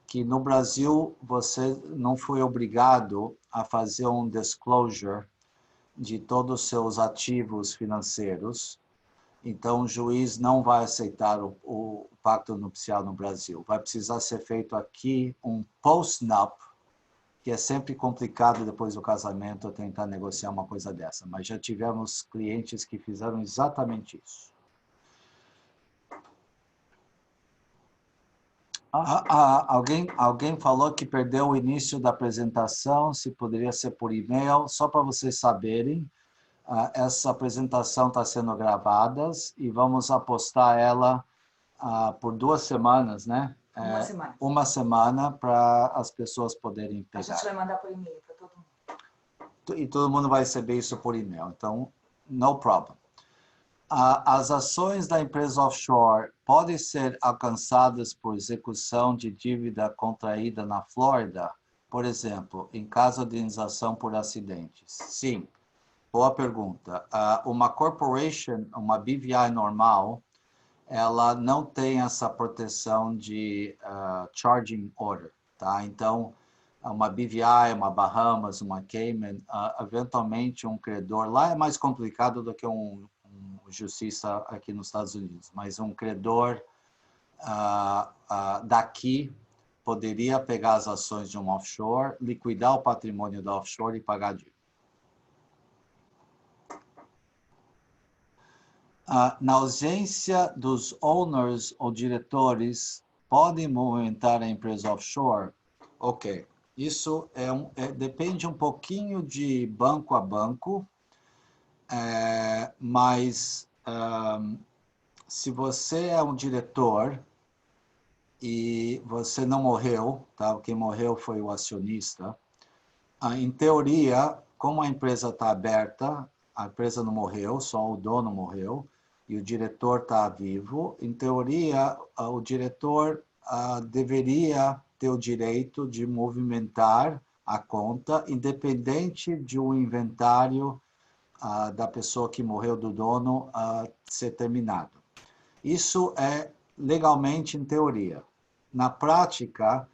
Speaker 1: Que no Brasil você não foi obrigado a fazer um disclosure de todos os seus ativos financeiros. Então, o juiz não vai aceitar o pacto nupcial no Brasil. Vai precisar ser feito aqui um post-nup, que é sempre complicado depois do casamento tentar negociar uma coisa dessa. Mas já tivemos clientes que fizeram exatamente isso. Alguém falou que perdeu o início da apresentação, se poderia ser por e-mail, só para vocês saberem. Essa apresentação está sendo gravada e vamos apostar ela por 2 semanas, né?
Speaker 2: Uma semana.
Speaker 1: Uma semana para as pessoas poderem pegar.
Speaker 2: A gente vai mandar por e-mail para todo mundo.
Speaker 1: E todo mundo vai receber isso por e-mail, então, no problem. As ações da empresa offshore podem ser alcançadas por execução de dívida contraída na Flórida, por exemplo, em caso de indenização por acidentes? Sim. Boa pergunta. Uma corporation, uma BVI normal, ela não tem essa proteção de charging order, tá? Então, uma BVI, uma Bahamas, uma Cayman, eventualmente um credor, lá é mais complicado do que um justiça aqui nos Estados Unidos, mas um credor daqui poderia pegar as ações de um offshore, liquidar o patrimônio da offshore e pagar a dívida. Na ausência dos owners ou diretores, podem movimentar a empresa offshore? Ok, isso depende um pouquinho de banco a banco, mas se você é um diretor e você não morreu, tá? Quem morreu foi o acionista, em teoria, como a empresa está aberta, a empresa não morreu, só o dono morreu, e o diretor está vivo, em teoria, o diretor deveria ter o direito de movimentar a conta, independente de um inventário da pessoa que morreu, do dono, ser terminado. Isso é legalmente em teoria. Na prática,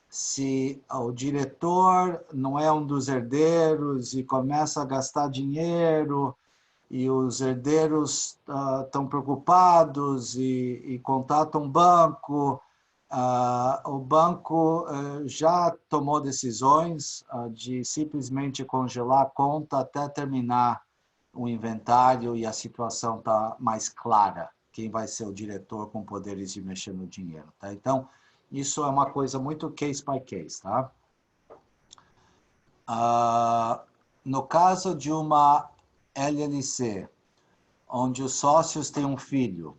Speaker 1: se o diretor não é um dos herdeiros e começa a gastar dinheiro e os herdeiros estão preocupados e contatam um banco, o banco já tomou decisões de simplesmente congelar a conta até terminar o inventário e a situação está mais clara, quem vai ser o diretor com poderes de mexer no dinheiro. Tá? Então, isso é uma coisa muito case by case, tá? No caso de uma LLC, onde os sócios têm um filho,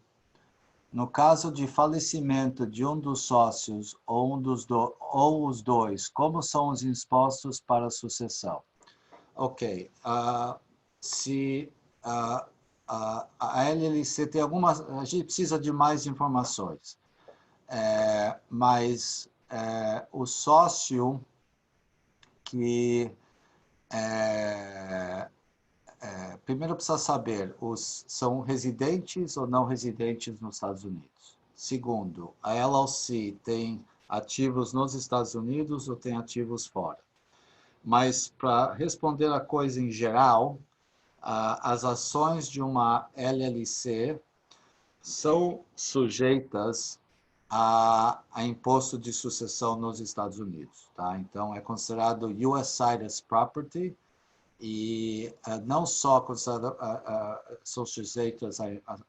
Speaker 1: no caso de falecimento de um dos sócios ou os dois, como são os impostos para a sucessão? Ok, se a LLC tem algumas, a gente precisa de mais informações. Mas o sócio que Primeiro precisa saber, são residentes ou não residentes nos Estados Unidos. Segundo, a LLC tem ativos nos Estados Unidos ou tem ativos fora. Mas, para responder a coisa em geral, as ações de uma LLC são sujeitas a imposto de sucessão nos Estados Unidos. Tá? Então, é considerado U.S. Citus Property e não só são sujeitas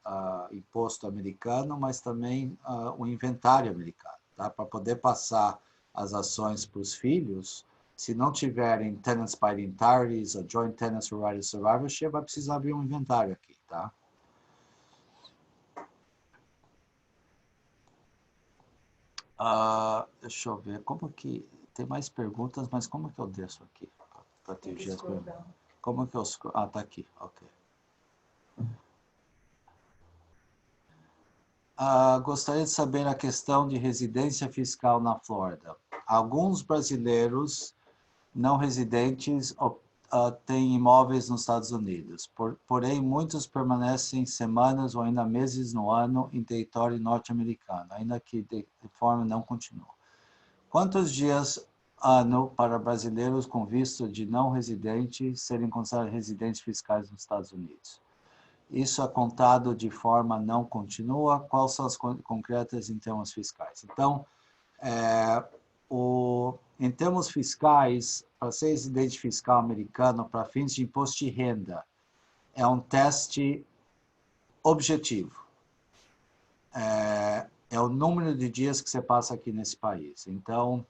Speaker 1: a imposto americano, mas também o inventário americano. Tá? Para poder passar as ações para os filhos, se não tiverem tenants by the entireties ou joint tenants for right of survivorship, vai precisar abrir um inventário aqui. Tá? Deixa eu ver, como que... Tem mais perguntas, mas como que eu desço aqui? Para atingir as perguntas. Como que eu... tá aqui, ok. Gostaria de saber a questão de residência fiscal na Flórida. Alguns brasileiros não residentes têm imóveis nos Estados Unidos, porém muitos permanecem semanas ou ainda meses no ano em território norte-americano, ainda que de forma não contínua. Quantos dias ano para brasileiros com visto de não residente serem considerados residentes fiscais nos Estados Unidos? Isso é contado de forma não contínua? Quais são as concretas em termos fiscais? Então, em termos fiscais, para ser residente fiscal americano, para fins de imposto de renda, é um teste objetivo. É o número de dias que você passa aqui nesse país. Então,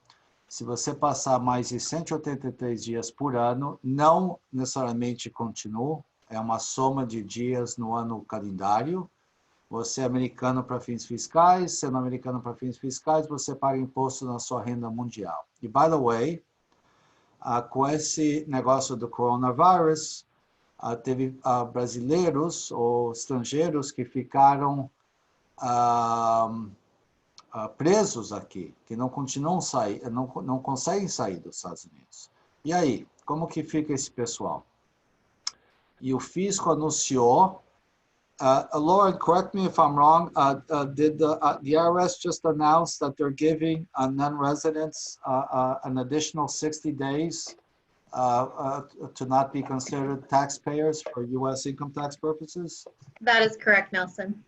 Speaker 1: se você passar mais de 183 dias por ano, não necessariamente contínuo, é uma soma de dias no ano calendário. Você é americano para fins fiscais, sendo americano para fins fiscais, você paga imposto na sua renda mundial. E, by the way, com esse negócio do coronavírus, teve brasileiros ou estrangeiros que ficaram presos aqui, que não continuam não conseguem sair dos Estados Unidos. E aí, como que fica esse pessoal? E o fisco anunciou, Lauren, correct me if I'm wrong, did the IRS just announce that they're giving non-residents an additional 60 days to not be considered taxpayers for U.S. income tax purposes?
Speaker 3: That is correct, Nelson.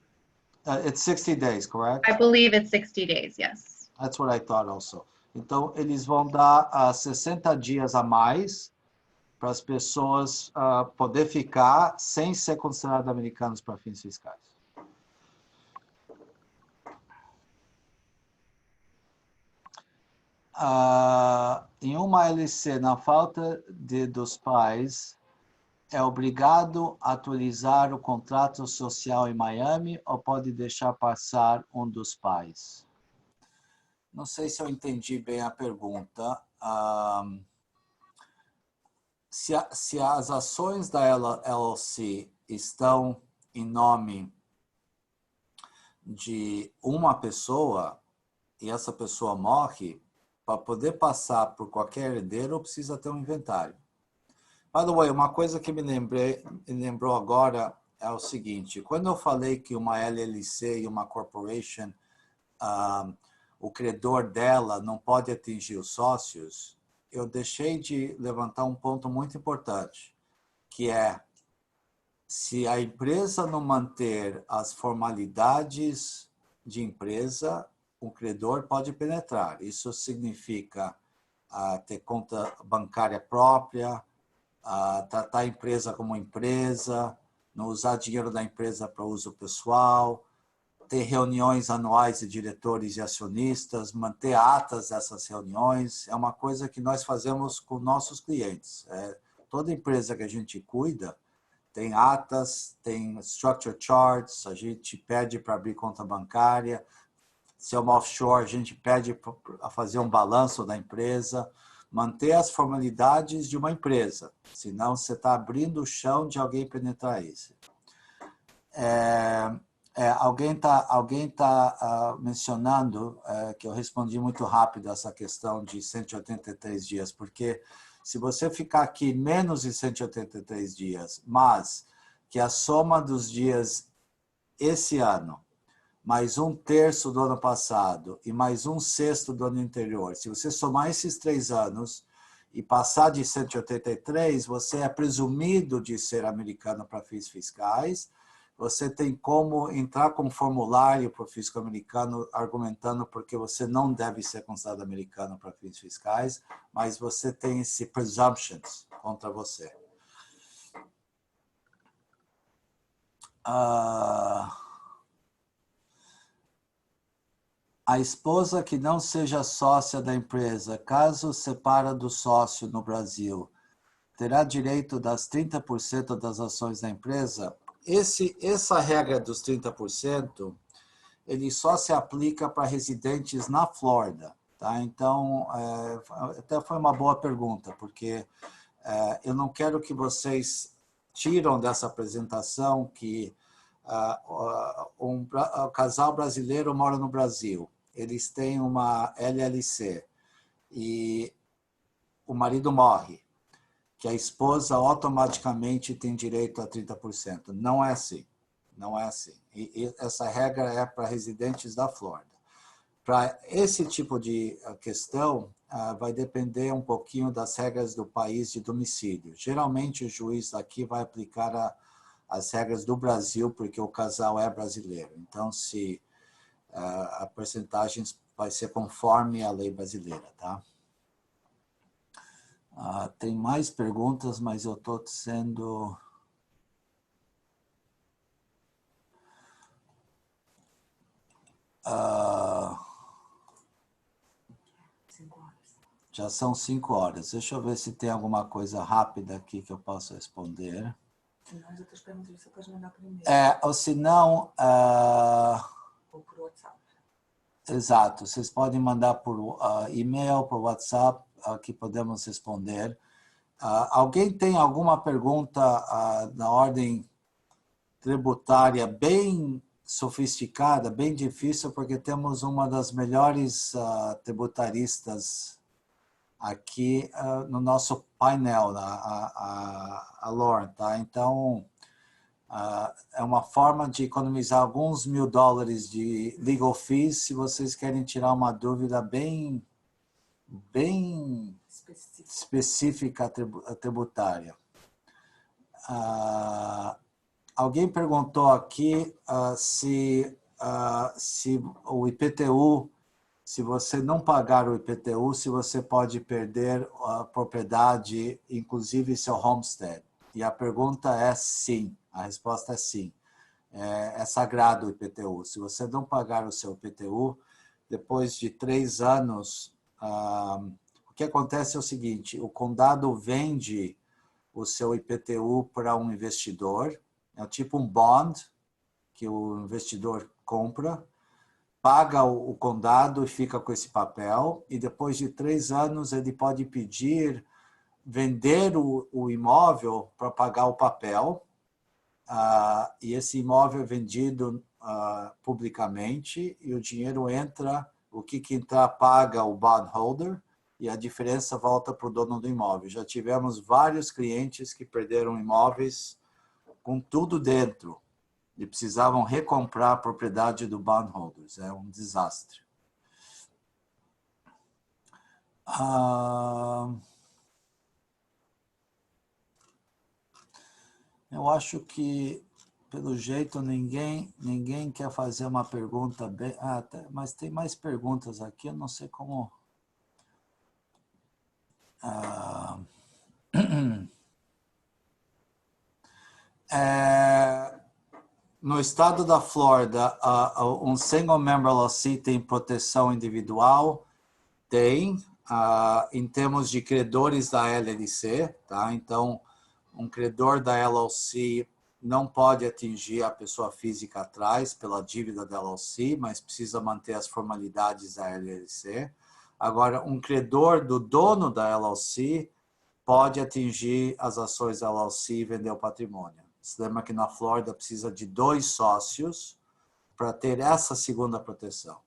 Speaker 1: It's 60 days, correct?
Speaker 3: I believe it's 60 days, yes.
Speaker 1: That's what I thought also. Então, eles vão dar 60 dias a mais para as pessoas poder ficar sem ser consideradas americanas para fins fiscais. Em uma LC, na falta dos pais, é obrigado a atualizar o contrato social em Miami ou pode deixar passar um dos pais? Não sei se eu entendi bem a pergunta. Se as ações da LLC estão em nome de uma pessoa e essa pessoa morre, para poder passar por qualquer herdeiro, precisa ter um inventário. By the way, uma coisa que me lembrou agora é o seguinte, quando eu falei que uma LLC e uma corporation, o credor dela não pode atingir os sócios, eu deixei de levantar um ponto muito importante, que é, se a empresa não manter as formalidades de empresa, o credor pode penetrar. Isso significa ter conta bancária própria, tratar a empresa como empresa, não usar dinheiro da empresa para uso pessoal, ter reuniões anuais de diretores e acionistas, manter atas dessas reuniões, é uma coisa que nós fazemos com nossos clientes. Toda empresa que a gente cuida tem atas, tem structure charts, a gente pede para abrir conta bancária, se é uma offshore, a gente pede para fazer um balanço da empresa, manter as formalidades de uma empresa, senão você está abrindo o chão de alguém penetrar isso. Alguém tá mencionando que eu respondi muito rápido essa questão de 183 dias, porque Se você ficar aqui menos de 183 dias, mas que a soma dos dias esse ano, mais 1/3 do ano passado e mais 1/6 do ano anterior, se você somar esses 3 anos e passar de 183, você é presumido de ser americano para fins fiscais. Você tem como entrar com formulário para o fisco americano argumentando porque você não deve ser considerado americano para fins fiscais, mas você tem esse presumptions contra você. A esposa que não seja sócia da empresa, caso separa do sócio no Brasil, terá direito das 30% das ações da empresa? Essa regra dos 30%, ele só se aplica para residentes na Flórida. Tá? Então, até foi uma boa pergunta, porque eu não quero que vocês tiram dessa apresentação que um casal brasileiro mora no Brasil. Eles têm uma LLC e o marido morre, que a esposa automaticamente tem direito a 30%. Não é assim. Não é assim. E essa regra é para residentes da Flórida. Para esse tipo de questão, vai depender um pouquinho das regras do país de domicílio. Geralmente, o juiz aqui vai aplicar as regras do Brasil, porque o casal é brasileiro. Então, se a percentagem vai ser conforme a lei brasileira, tá? Tem mais perguntas, mas eu estou sendo... Já são 5 horas. Deixa eu ver se tem alguma coisa rápida aqui que eu possa responder.
Speaker 2: Não, as outras perguntas você pode mandar primeiro.
Speaker 1: Ou se não...
Speaker 2: Ou por WhatsApp.
Speaker 1: Exato. Vocês podem mandar por e-mail, por WhatsApp, que podemos responder. Alguém tem alguma pergunta na ordem tributária bem sofisticada, bem difícil, porque temos uma das melhores tributaristas aqui no nosso painel, a Lauren, tá? Então, é uma forma de economizar alguns $1.000 de legal fees, se vocês querem tirar uma dúvida bem específica tributária. Alguém perguntou aqui se o IPTU, se você não pagar o IPTU, se você pode perder a propriedade, inclusive seu homestead. E a pergunta é sim, a resposta é sim. É sagrado o IPTU. Se você não pagar o seu IPTU, depois de 3 anos, o que acontece é o seguinte, o condado vende o seu IPTU para um investidor, é tipo um bond que o investidor compra, paga o condado e fica com esse papel, e depois de 3 anos ele pode pedir vender o imóvel para pagar o papel, e esse imóvel é vendido publicamente, e o dinheiro entra, o que entrar paga o bondholder, e a diferença volta para o dono do imóvel. Já tivemos vários clientes que perderam imóveis com tudo dentro, e precisavam recomprar a propriedade do bondholders. É um desastre. Eu acho que, pelo jeito, ninguém quer fazer uma pergunta bem... mas tem mais perguntas aqui, eu não sei como... No estado da Flórida, um single member LLC tem proteção individual? Tem, em termos de credores da LLC, tá? Então, um credor da LLC não pode atingir a pessoa física atrás pela dívida da LLC, mas precisa manter as formalidades da LLC. Agora, um credor do dono da LLC pode atingir as ações da LLC e vender o patrimônio. Se lembra que na Flórida precisa de 2 sócios para ter essa segunda proteção.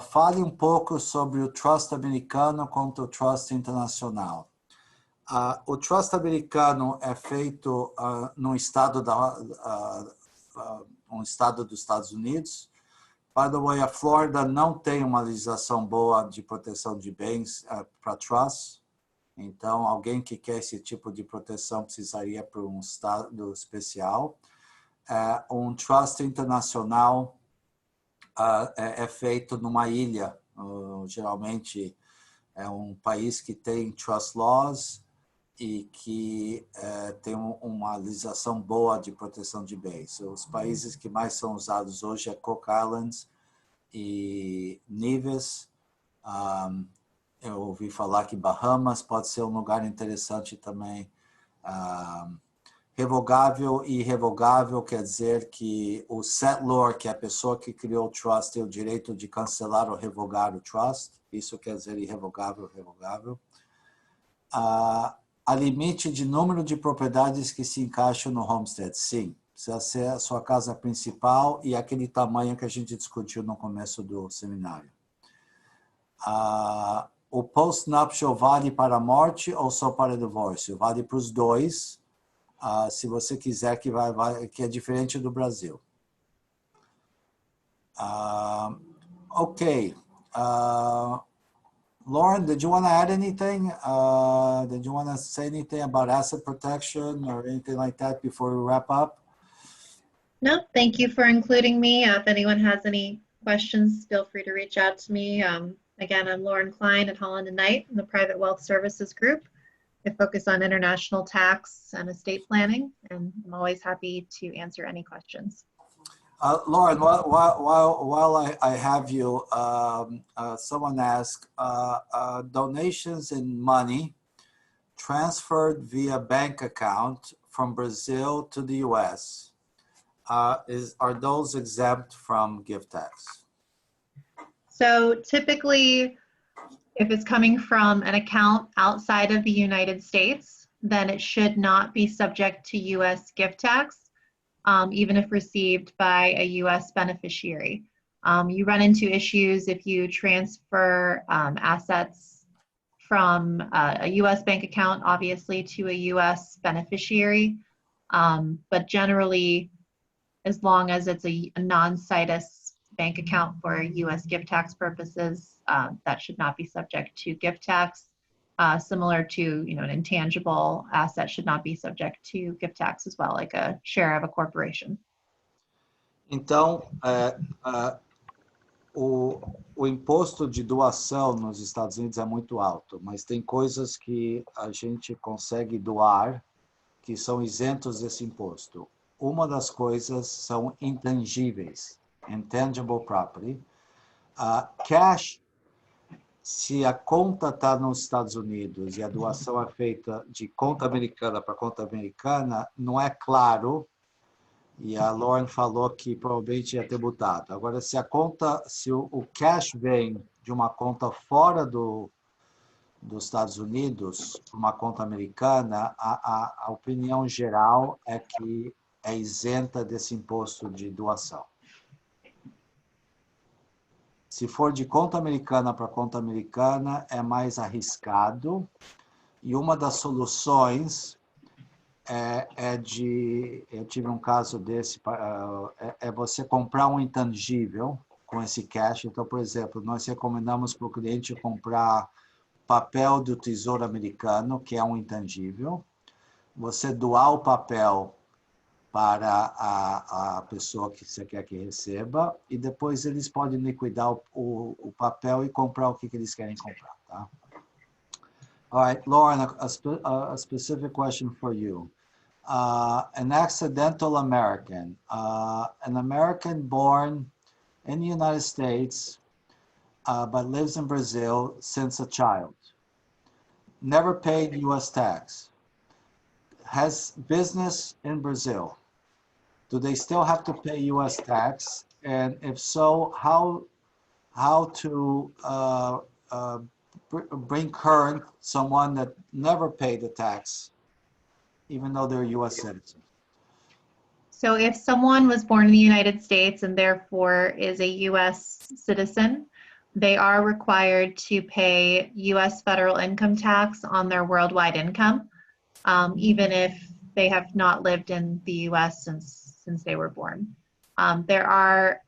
Speaker 1: Fale um pouco sobre o trust americano contra o trust internacional. O trust americano é feito no estado um estado dos Estados Unidos. By the way, a Flórida não tem uma legislação boa de proteção de bens para trust. Então, alguém que quer esse tipo de proteção precisaria para um estado especial. Um trust internacional é feito numa ilha. Geralmente, é um país que tem trust laws e que tem uma legislação boa de proteção de bens. Os países que mais são usados hoje é Cook Islands e Nevis. Eu ouvi falar que Bahamas pode ser um lugar interessante também. Revogável e irrevogável quer dizer que o settlor, que é a pessoa que criou o trust, tem o direito de cancelar ou revogar o trust. Isso quer dizer irrevogável, revogável. Há limite de número de propriedades que se encaixam no homestead, sim. Precisa ser a sua casa principal e aquele tamanho que a gente discutiu no começo do seminário. O post-nuptial vale para a morte ou só para divórcio? Vale para os dois, se você quiser, que é diferente do Brasil. Ok. Lauren, did you want to add anything? Did you want to say anything about asset protection or anything like that before we wrap up?
Speaker 3: No, thank you for including me. If anyone has any questions, feel free to reach out to me. Again, I'm Lauren Klein at Holland & Knight in the Private Wealth Services Group. I focus on international tax and estate planning, and I'm always happy to answer any questions.
Speaker 1: Lauren, while I have you, someone asked, donations in money transferred via bank account from Brazil to the US, are those exempt from gift tax?
Speaker 3: So typically, if it's coming from an account outside of the United States, then it should not be subject to US gift tax. Even if received by a US beneficiary. You run into issues if you transfer assets from a US bank account, obviously, to a US beneficiary. But generally, as long as it's a non-situs bank account for US gift tax purposes, that should not be subject to gift tax. Similar to, an intangible asset should not be subject to gift tax as well, like a share of a corporation.
Speaker 1: Então, o imposto de doação nos Estados Unidos é muito alto, mas tem coisas que a gente consegue doar que são isentos desse imposto. Uma das coisas são intangíveis, intangible property. Cash, se a conta está nos Estados Unidos e a doação é feita de conta americana para conta americana, não é claro, e a Lauren falou que provavelmente ia ter mudado. Agora, se o cash vem de uma conta fora dos Estados Unidos, uma conta americana, a opinião geral é que é isenta desse imposto de doação. Se for de conta americana para conta americana, é mais arriscado. E uma das soluções eu tive um caso desse, é você comprar um intangível com esse cash. Então, por exemplo, nós recomendamos para o cliente comprar papel do Tesouro Americano, que é um intangível. Você doar o papel para a pessoa que você quer que receba, e depois eles podem liquidar o papel e comprar o que eles querem comprar, tá? All right, Lauren, a specific question for you. An accidental American, an American born in the United States, but lives in Brazil since a child, never paid U.S. tax, has business in Brazil. Do they still have to pay U.S. tax? And if so, how to bring current someone that never paid the tax, even though they're a U.S. citizen?
Speaker 3: So if someone was born in the United States and therefore is a U.S. citizen, they are required to pay U.S. federal income tax on their worldwide income, even if they have not lived in the U.S. since they were born. There are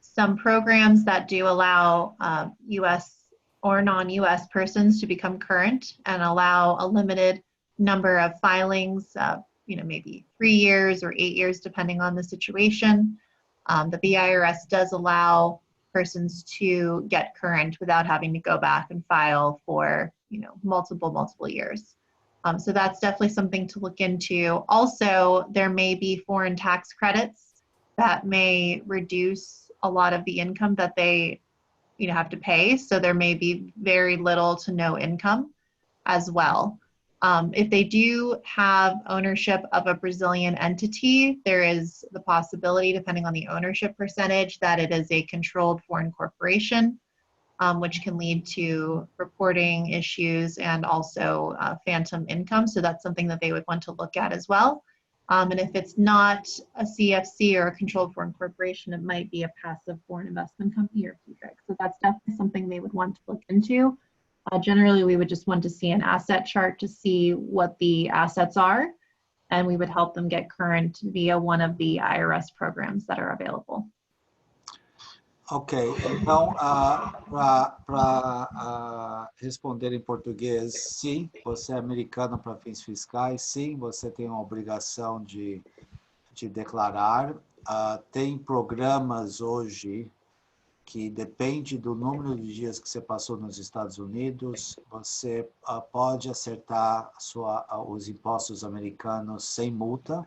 Speaker 3: some programs that do allow U.S. or non-U.S. persons to become current and allow a limited number of filings, maybe 3 years or 8 years, depending on the situation. But the IRS does allow persons to get current without having to go back and file for, multiple years. So that's definitely something to look into. Also, there may be foreign tax credits that may reduce a lot of the income that they have to pay. So there may be very little to no income as well. If they do have ownership of a Brazilian entity, there is the possibility, depending on the ownership percentage, that it is a controlled foreign corporation, which can lead to reporting issues and also phantom income. So that's something that they would want to look at as well. And if it's not a CFC or a controlled foreign corporation, it might be a passive foreign investment company or PFIC. So that's definitely something they would want to look into. Generally, we would just want to see an asset chart to see what the assets are, and we would help them get current via one of the IRS programs that are available.
Speaker 1: Ok, então, para responder em português, sim, você é americano para fins fiscais, sim, você tem uma obrigação de declarar. Tem programas hoje que depende do número de dias que você passou nos Estados Unidos, você pode acertar os impostos americanos sem multa,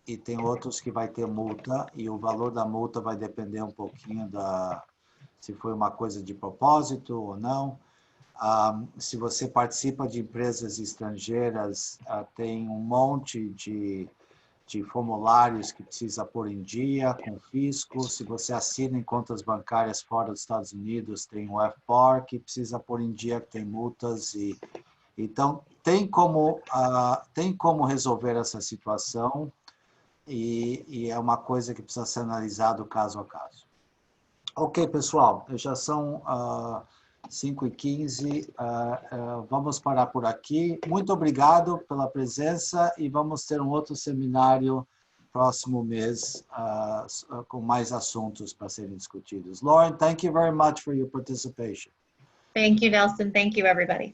Speaker 1: e tem outros que vai ter multa, e o valor da multa vai depender um pouquinho se foi uma coisa de propósito ou não. Se você participa de empresas estrangeiras, tem um monte de formulários que precisa pôr em dia com o fisco. Se você assina em contas bancárias fora dos Estados Unidos, tem o FBAR que precisa pôr em dia, que tem multas. Então, tem como resolver essa situação e é uma coisa que precisa ser analisado caso a caso. Ok, pessoal, já são 5h15, vamos parar por aqui. Muito obrigado pela presença e vamos ter um outro seminário próximo mês com mais assuntos para serem discutidos. Lauren, thank you very much for your participation.
Speaker 3: Thank you, Nelson. Thank you, everybody.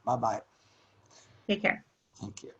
Speaker 1: Bye-bye.
Speaker 3: Take care.
Speaker 1: Thank you.